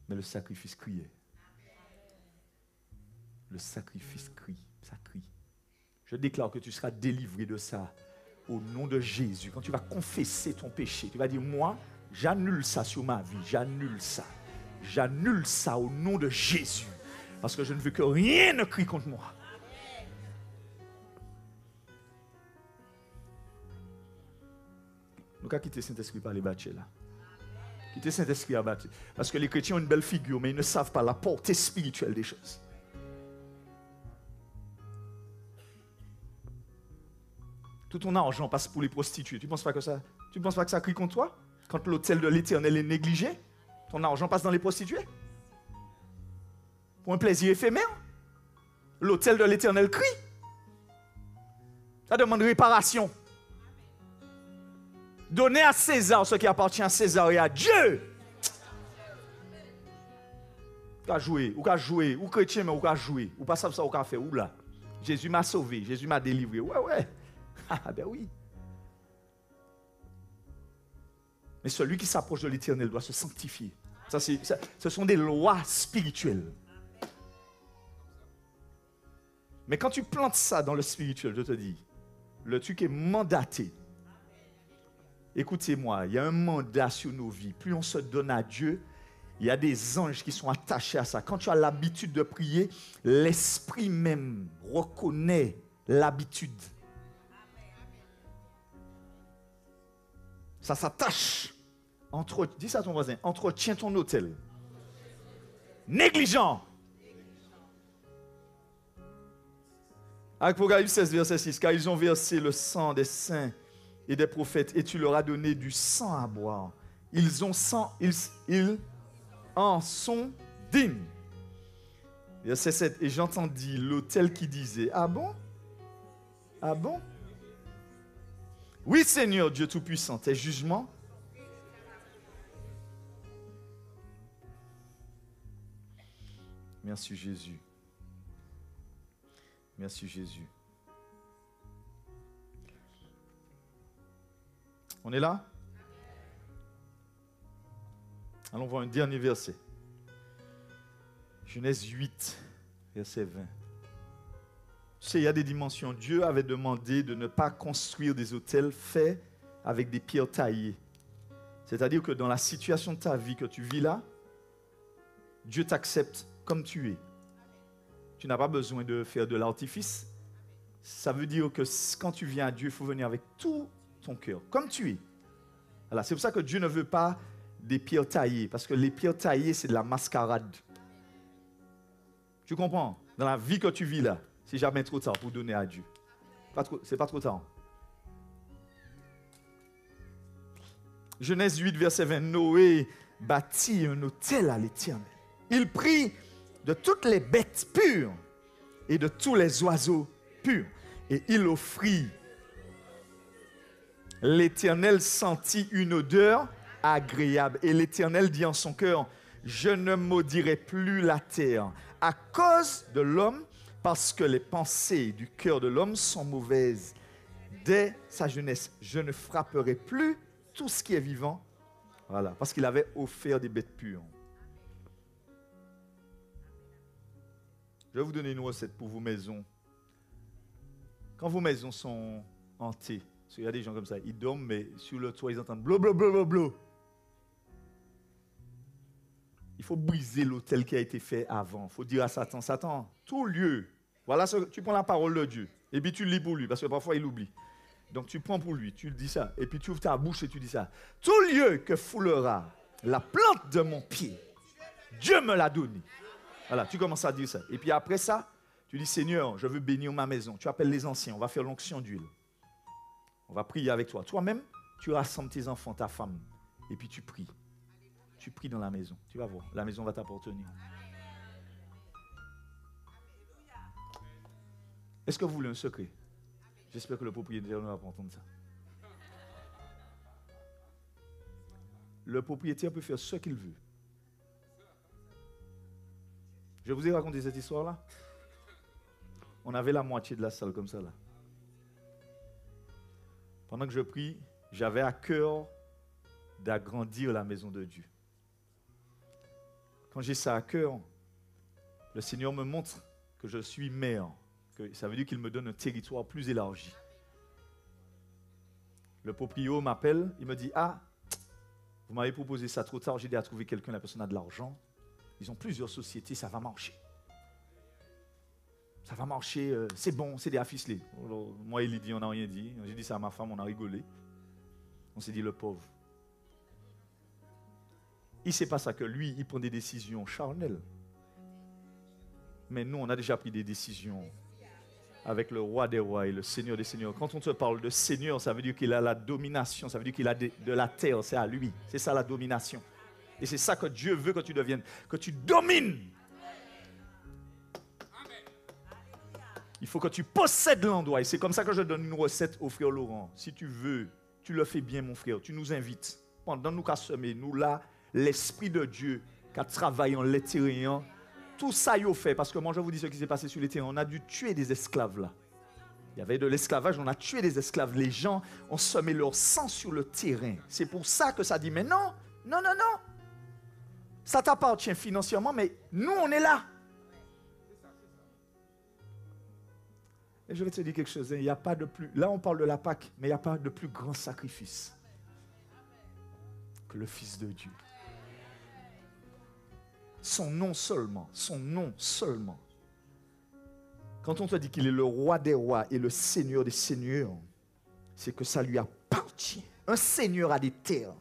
Mais le sacrifice criait. Le sacrifice crie, ça crie. Je déclare que tu seras délivré de ça au nom de Jésus. Quand tu vas confesser ton péché, tu vas dire, moi, j'annule ça sur ma vie, j'annule ça. J'annule ça au nom de Jésus. Parce que je ne veux que rien ne crie contre moi. Nous avons quitté Saint-Esprit par les bâtis là. Quitter Saint-Esprit à battre. Parce que les chrétiens ont une belle figure, mais ils ne savent pas la portée spirituelle des choses. Tout ton argent passe pour les prostituées. Tu ne penses pas que ça crie contre toi? Quand l'autel de l'Éternel est négligé, ton argent passe dans les prostituées? Pour un plaisir éphémère? L'autel de l'Éternel crie. Ça demande réparation. Donnez à César ce qui appartient à César et à Dieu. Ou qu'à jouer, ou chrétien, mais ou qu'à jouer. Ou pas ça, ou qu'à faire, ou là. Jésus m'a sauvé, Jésus m'a délivré. Ouais. Ah ben oui. Mais celui qui s'approche de l'Éternel doit se sanctifier. Ce sont des lois spirituelles. Mais quand tu plantes ça dans le spirituel, je te dis, le truc est mandaté. Écoutez-moi, il y a un mandat sur nos vies. Plus on se donne à Dieu, il y a des anges qui sont attachés à ça. Quand tu as l'habitude de prier, l'esprit même reconnaît l'habitude. Ça s'attache. Dis ça à ton voisin, entretiens ton autel. Négligent. Apocalypse 16, verset 6. Car ils ont versé le sang des saints et des prophètes, et tu leur as donné du sang à boire. Ils en sont dignes. Verset 7. Et j'entendis l'autel qui disait, ah bon? Ah bon? Oui, Seigneur Dieu Tout-Puissant, tes jugements. Merci Jésus. Merci Jésus. On est là? Allons voir un dernier verset. Genèse 8, verset 20. Tu sais, il y a des dimensions. Dieu avait demandé de ne pas construire des autels faits avec des pierres taillées. C'est-à-dire que dans la situation de ta vie que tu vis là, Dieu t'accepte comme tu es. Tu n'as pas besoin de faire de l'artifice. Ça veut dire que quand tu viens à Dieu, il faut venir avec tout ton cœur, comme tu es. Voilà, c'est pour ça que Dieu ne veut pas des pierres taillées, parce que les pierres taillées, c'est de la mascarade. Tu comprends? Dans la vie que tu vis là, c'est jamais trop tard pour donner à Dieu. C'est pas trop tard. Genèse 8, verset 20. Noé bâtit un autel à l'Éternel. Il prit de toutes les bêtes pures et de tous les oiseaux purs. Et il offrit. L'Éternel sentit une odeur agréable. Et l'Éternel dit en son cœur, je ne maudirai plus la terre à cause de l'homme, parce que les pensées du cœur de l'homme sont mauvaises. Dès sa jeunesse, je ne frapperai plus tout ce qui est vivant. Voilà, parce qu'il avait offert des bêtes pures. Je vais vous donner une recette pour vos maisons. Quand vos maisons sont hantées, parce qu'il y a des gens comme ça, ils dorment, mais sur le toit, ils entendent blou, blou, blou, blou, blou. Il faut briser l'autel qui a été fait avant. Il faut dire à Satan, Satan, tout lieu, voilà, tu prends la parole de Dieu, et puis tu le lis pour lui, parce que parfois il oublie. Donc tu prends pour lui, tu le dis ça, et puis tu ouvres ta bouche et tu dis ça. Tout lieu que foulera la plante de mon pied, Dieu me l'a donné. Voilà, tu commences à dire ça. Et puis après ça, tu dis, Seigneur, je veux bénir ma maison. Tu appelles les anciens, on va faire l'onction d'huile. On va prier avec toi. Toi-même, tu rassembles tes enfants, ta femme, et puis tu pries. Tu pries dans la maison. Tu vas voir, la maison va t'appartenir. Est-ce que vous voulez un secret? J'espère que le propriétaire ne va pas entendre ça. Le propriétaire peut faire ce qu'il veut. Je vous ai raconté cette histoire-là. On avait la moitié de la salle comme ça là. Pendant que je prie, j'avais à cœur d'agrandir la maison de Dieu. Quand j'ai ça à cœur, le Seigneur me montre que je suis maire. Que ça veut dire qu'il me donne un territoire plus élargi. Le proprio m'appelle, il me dit, ah, vous m'avez proposé ça trop tard, j'ai dit à trouver quelqu'un, la personne a de l'argent. Ils ont plusieurs sociétés, ça va marcher. Ça va marcher, c'est bon, c'est des afficelés. Moi, il dit, on n'a rien dit. J'ai dit ça à ma femme, on a rigolé. On s'est dit, le pauvre. Il ne sait pas ça que lui, il prend des décisions charnelles. Mais nous, on a déjà pris des décisions avec le roi des rois et le seigneur des seigneurs. Quand on te parle de seigneur, ça veut dire qu'il a la domination, ça veut dire qu'il a de la terre, c'est à lui. C'est ça la domination. Et c'est ça que Dieu veut que tu deviennes, que tu domines. Il faut que tu possèdes l'endroit. Et c'est comme ça que je donne une recette au frère Laurent. Si tu veux, tu le fais bien, mon frère. Tu nous invites. Pendant nous qu'à semer, nous là, l'Esprit de Dieu qui travaille en l'éthérien, tout ça ils ont fait, parce que moi je vous dis ce qui s'est passé sur les terrains, on a dû tuer des esclaves là. Il y avait de l'esclavage, on a tué des esclaves. Les gens ont semé leur sang sur le terrain. C'est pour ça que ça dit, mais non, non, non, non. Ça t'appartient financièrement, mais nous, on est là. Et je vais te dire quelque chose, hein, il n'y a pas de plus... Là, on parle de la Pâque, mais il n'y a pas de plus grand sacrifice que le Fils de Dieu. Son nom seulement, son nom seulement. Quand on te dit qu'il est le roi des rois et le seigneur des seigneurs, c'est que ça lui appartient. Un seigneur a des terres.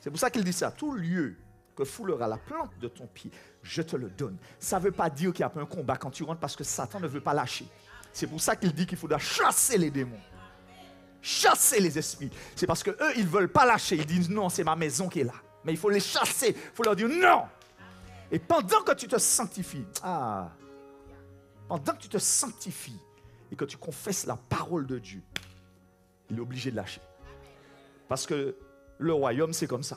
C'est pour ça qu'il dit ça. Tout lieu que foulera la plante de ton pied, je te le donne. Ça ne veut pas dire qu'il n'y a pas un combat quand tu rentres parce que Satan ne veut pas lâcher. C'est pour ça qu'il dit qu'il faudra chasser les démons. Chasser les esprits. C'est parce qu'eux, ils ne veulent pas lâcher. Ils disent non, c'est ma maison qui est là. Mais il faut les chasser. Il faut leur dire non. Et pendant que tu te sanctifies, pendant que tu te sanctifies et que tu confesses la parole de Dieu, il est obligé de lâcher. Parce que le royaume, c'est comme ça.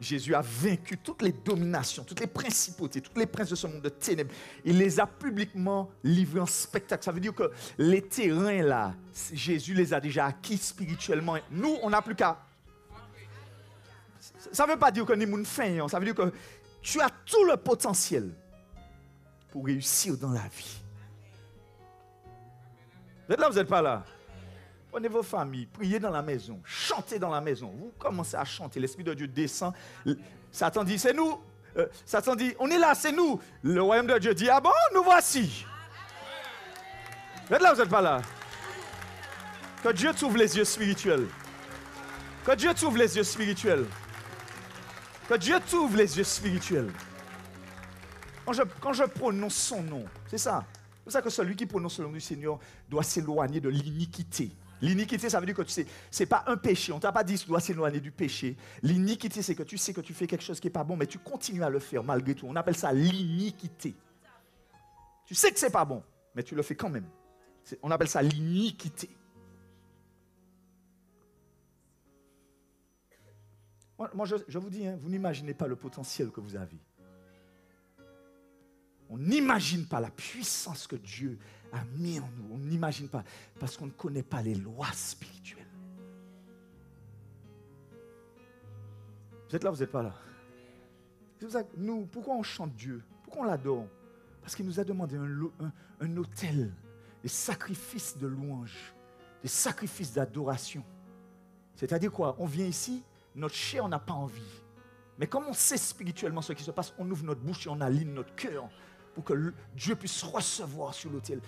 Jésus a vaincu toutes les dominations, toutes les principautés, tous les princes de ce monde de ténèbres. Il les a publiquement livrés en spectacle. Ça veut dire que les terrains là, Jésus les a déjà acquis spirituellement. Nous, on n'a plus qu'à... Ça ne veut pas dire que nous sommes fins. Ça veut dire que tu as tout le potentiel pour réussir dans la vie. Vous êtes là, vous n'êtes pas là? Prenez vos familles, priez dans la maison, chantez dans la maison. Vous commencez à chanter, l'Esprit de Dieu descend. Satan dit, c'est nous. Satan dit, on est là, c'est nous. Le royaume de Dieu dit, ah bon, nous voici. Vous êtes là, vous n'êtes pas là? Que Dieu t'ouvre les yeux spirituels. Que Dieu t'ouvre les yeux spirituels. Que Dieu t'ouvre les yeux spirituels. Quand je prononce son nom, c'est ça. C'est pour ça que celui qui prononce le nom du Seigneur doit s'éloigner de l'iniquité. L'iniquité, ça veut dire que tu sais, c'est pas un péché. On ne t'a pas dit que tu dois s'éloigner du péché. L'iniquité, c'est que tu sais que tu fais quelque chose qui n'est pas bon, mais tu continues à le faire malgré tout. On appelle ça l'iniquité. Tu sais que ce n'est pas bon, mais tu le fais quand même. On appelle ça l'iniquité. Moi je vous dis, hein, vous n'imaginez pas le potentiel que vous avez. On n'imagine pas la puissance que Dieu a mis en nous. On n'imagine pas parce qu'on ne connaît pas les lois spirituelles. Vous êtes là, vous n'êtes pas là. C'est pour ça que nous, pourquoi on chante Dieu? Pourquoi on l'adore? Parce qu'il nous a demandé un autel, des sacrifices de louange, des sacrifices d'adoration. C'est-à-dire quoi? On vient ici, notre chair n'a pas envie. Mais comme on sait spirituellement ce qui se passe, on ouvre notre bouche et on aligne notre cœur pour que Dieu puisse recevoir sur l'autel.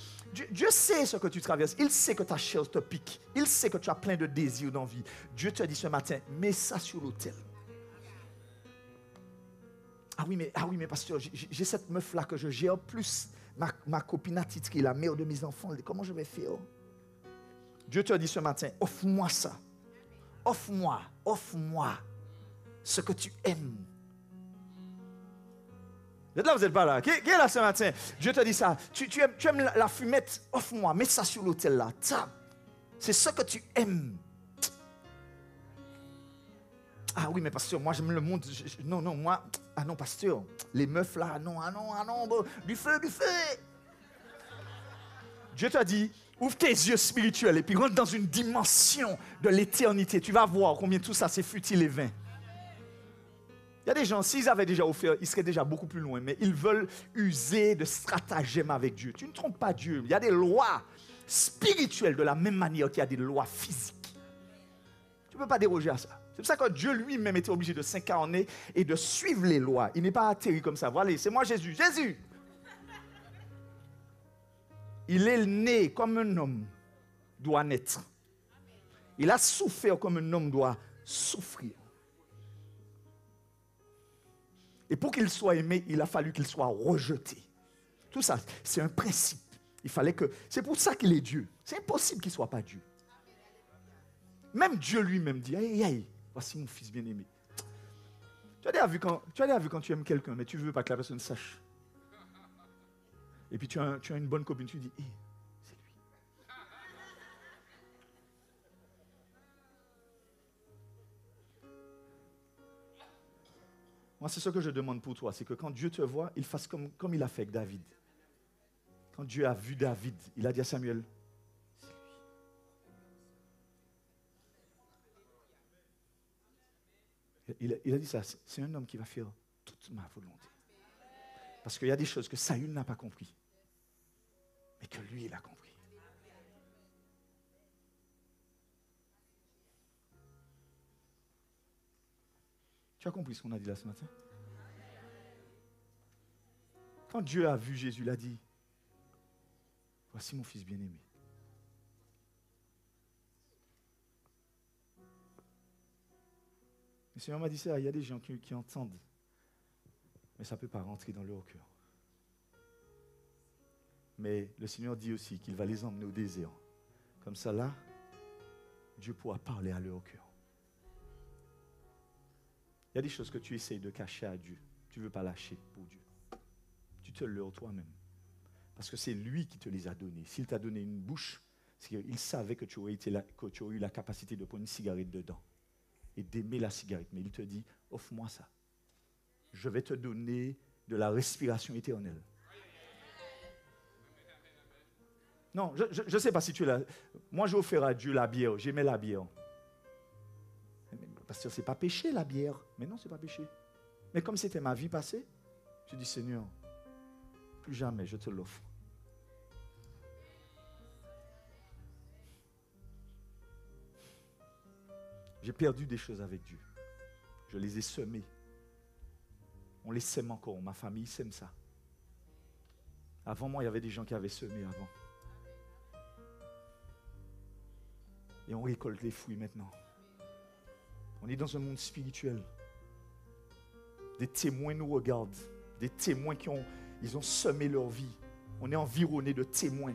Dieu sait ce que tu traverses. Il sait que ta chair te pique. Il sait que tu as plein de désirs, d'envie. Dieu te dit ce matin, mets ça sur l'autel. Ah oui, mais pasteur, j'ai cette meuf-là que je gère, plus ma copine attitrée, la mère de mes enfants. Comment je vais faire? Dieu te dit ce matin, offre-moi ça. Offre-moi ce que tu aimes. Vous êtes là, vous n'êtes pas là? Qui est là ce matin? Dieu te dit ça. Tu aimes la fumette? Offre-moi, mets ça sur l'autel là. C'est ce que tu aimes. Ah oui, mais pasteur, moi j'aime le monde. Non, moi. Ah non, pasteur, les meufs là, non, du feu. Dieu t'a dit, ouvre tes yeux spirituels et puis rentre dans une dimension de l'éternité. Tu vas voir combien tout ça c'est futile et vain. Il y a des gens, s'ils avaient déjà offert, ils seraient déjà beaucoup plus loin, mais ils veulent user de stratagèmes avec Dieu. Tu ne trompes pas Dieu. Il y a des lois spirituelles de la même manière qu'il y a des lois physiques. Tu ne peux pas déroger à ça. C'est pour ça que Dieu lui-même était obligé de s'incarner et de suivre les lois. Il n'est pas atterri comme ça. Voilà, c'est moi Jésus. Jésus! Il est né comme un homme doit naître. Il a souffert comme un homme doit souffrir. Et pour qu'il soit aimé, il a fallu qu'il soit rejeté. Tout ça, c'est un principe. Il fallait que... C'est pour ça qu'il est Dieu. C'est impossible qu'il ne soit pas Dieu. Même Dieu lui-même dit, aïe, voici mon fils bien-aimé. Tu as déjà vu quand tu aimes quelqu'un, mais tu ne veux pas que la personne sache. Et puis tu as une bonne copine, tu dis, c'est lui. Moi, c'est ce que je demande pour toi, c'est que quand Dieu te voit, il fasse comme il a fait avec David. Quand Dieu a vu David, il a dit à Samuel, il a dit ça, c'est un homme qui va faire toute ma volonté. Parce qu'il y a des choses que Saül n'a pas compris, mais que lui, il a compris. Tu as compris ce qu'on a dit là ce matin? Quand Dieu a vu Jésus, il a dit, voici mon fils bien-aimé. Le Seigneur m'a dit ça, il y a des gens qui entendent, mais ça ne peut pas rentrer dans leur cœur. Mais le Seigneur dit aussi qu'il va les emmener au désert. Comme ça, là, Dieu pourra parler à leur cœur. Il y a des choses que tu essayes de cacher à Dieu. Tu ne veux pas lâcher pour Dieu. Tu te leurres toi-même. Parce que c'est lui qui te les a donnés. S'il t'a donné une bouche, c'est qu'il savait que tu aurais eu la capacité de prendre une cigarette dedans et d'aimer la cigarette. Mais il te dit, offre-moi ça. Je vais te donner de la respiration éternelle. Non, je ne sais pas si tu es là. Moi, j'ai offert à Dieu la bière. J'aimais la bière. Parce que ce n'est pas péché, la bière. Mais non, ce n'est pas péché. Mais comme c'était ma vie passée, je dis, Seigneur, plus jamais je te l'offre. J'ai perdu des choses avec Dieu. Je les ai semées. On les sème encore. Ma famille sème ça. Avant moi, il y avait des gens qui avaient semé avant. Et on récolte les fruits maintenant. On est dans un monde spirituel. Des témoins nous regardent. Des témoins ils ont semé leur vie. On est environné de témoins.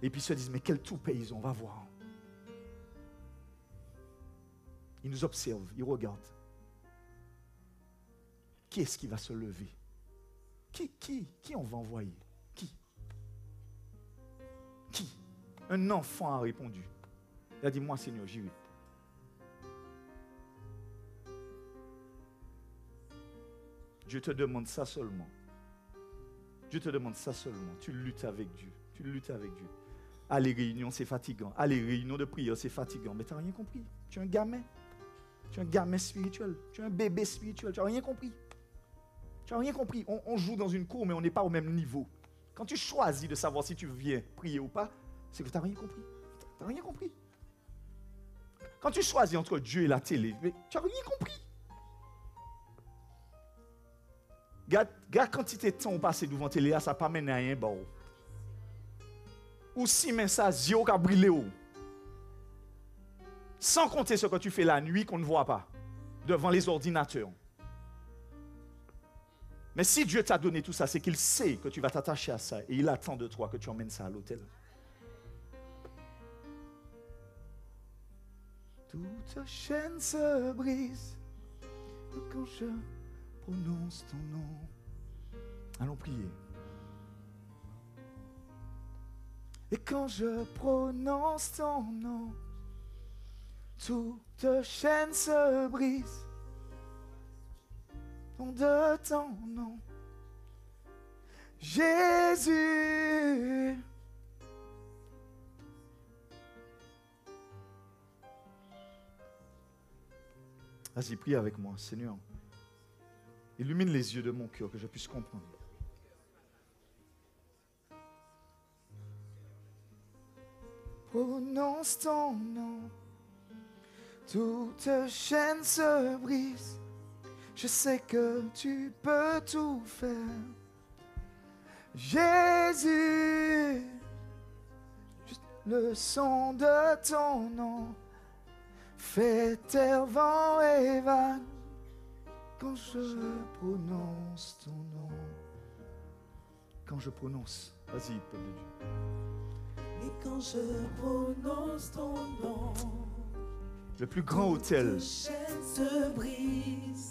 Et puis ils se disent, mais quel toupet ils ont, on va voir. Ils nous observent, ils regardent. Qui est-ce qui va se lever? Qui on va envoyer? Qui? Un enfant a répondu. Il a dit, moi Seigneur, j'y vais. Dieu te demande ça seulement. Dieu te demande ça seulement. Tu luttes avec Dieu. Tu luttes avec Dieu. Aller réunion, c'est fatigant. Aller réunion de prière, c'est fatigant. Mais tu n'as rien compris. Tu es un gamin. Tu es un gamin spirituel. Tu es un bébé spirituel. Tu n'as rien compris. Tu n'as rien compris. On joue dans une cour, mais on n'est pas au même niveau. Quand tu choisis de savoir si tu viens prier ou pas, c'est que tu n'as rien compris. Tu n'as rien compris. Quand tu choisis entre Dieu et la télé, mais tu n'as rien compris. Regarde quantité de temps passé devant la télé, ça n'a pas mené à rien. Bon. Ou si mais ça, zio qui a brûlé. Sans compter ce que tu fais la nuit qu'on ne voit pas, devant les ordinateurs. Mais si Dieu t'a donné tout ça, c'est qu'il sait que tu vas t'attacher à ça et il attend de toi que tu emmènes ça à l'hôtel. Toute chaîne se brise quand je prononce ton nom. Allons prier. Et quand je prononce ton nom, toute chaîne se brise. Nom de ton nom, Jésus. Vas-y, prie avec moi, Seigneur. Illumine les yeux de mon cœur, que je puisse comprendre. Prononce ton nom, toute chaîne se brise. Je sais que tu peux tout faire. Jésus, juste le son de ton nom fait taire vent et vague. Quand je prononce ton nom. Quand je prononce. Vas-y, peuple de Dieu. Et quand je prononce ton nom, le plus grand autel,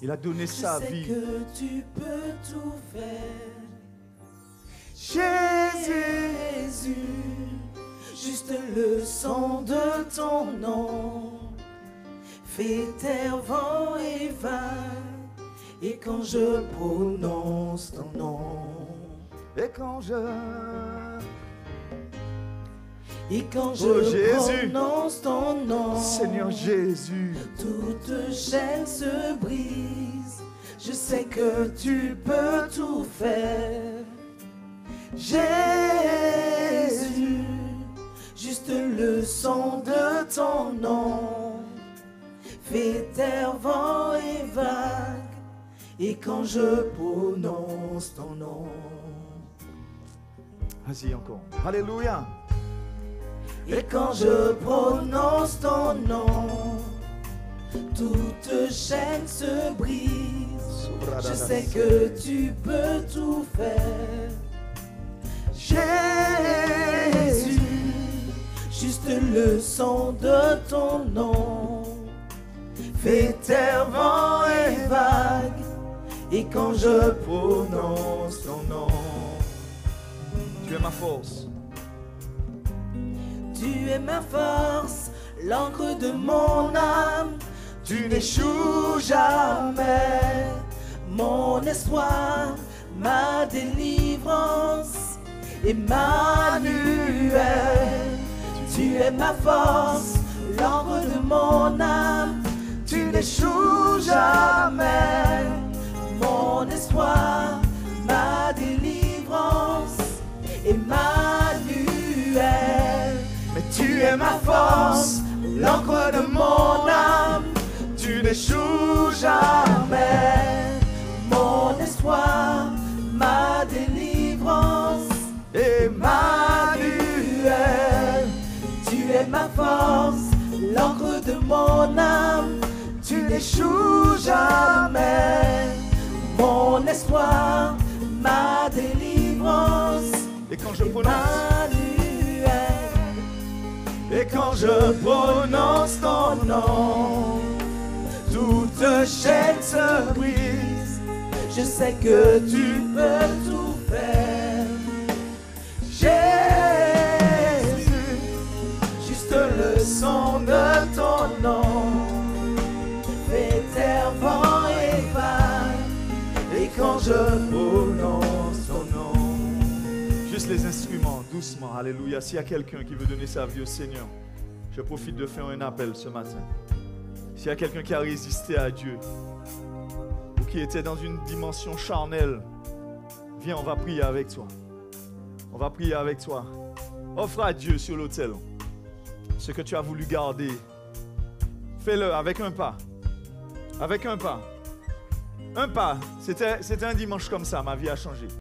il a donné sa vie. Je sais que tu peux tout faire. Jésus, juste le son de ton nom fait taire vent et vague. Et quand je prononce ton nom, Et quand je... et quand je Oh, Jésus. prononce ton nom, Seigneur Jésus, toute chaîne se brise. Je sais que tu peux tout faire. Jésus, juste le son de ton nom fait taire vent et vague. Et quand je prononce ton nom, vas-y encore. Alléluia. et quand je prononce ton nom, toute chaîne se brise. Je sais que tu peux tout faire. Jésus, juste le son de ton nom fait taire vent et vague. Et quand je prononce ton nom, Tu es ma force. tu es ma force, l'encre de mon âme. Tu n'échoues jamais, mon espoir, ma délivrance, Emmanuel. Tu es ma force, l'encre de mon âme. Tu n'échoues jamais, mon espoir, ma délivrance, Emmanuel. Mais tu es ma force, l'encre de mon âme. Tu n'échoues jamais, mon espoir, ma délivrance, Emmanuel. Tu es ma force, l'encre de mon âme. Tu n'échoues jamais, mon espoir, ma délivrance, Et quand je prononce, Emmanuel. Et quand je prononce ton nom, toute chaîne se brise. Je sais que tu peux tout faire. Jésus, juste le son de ton nom fait taire vent et vague. Et quand je prononce ton nom, juste les instruments, doucement. Alléluia. S'il y a quelqu'un qui veut donner sa vie au Seigneur, je profite de faire un appel ce matin. S'il y a quelqu'un qui a résisté à Dieu ou qui était dans une dimension charnelle, viens, on va prier avec toi. On va prier avec toi. Offre à Dieu sur l'autel ce que tu as voulu garder. Fais-le avec un pas. Avec un pas. Un pas. C'était un dimanche comme ça, ma vie a changé.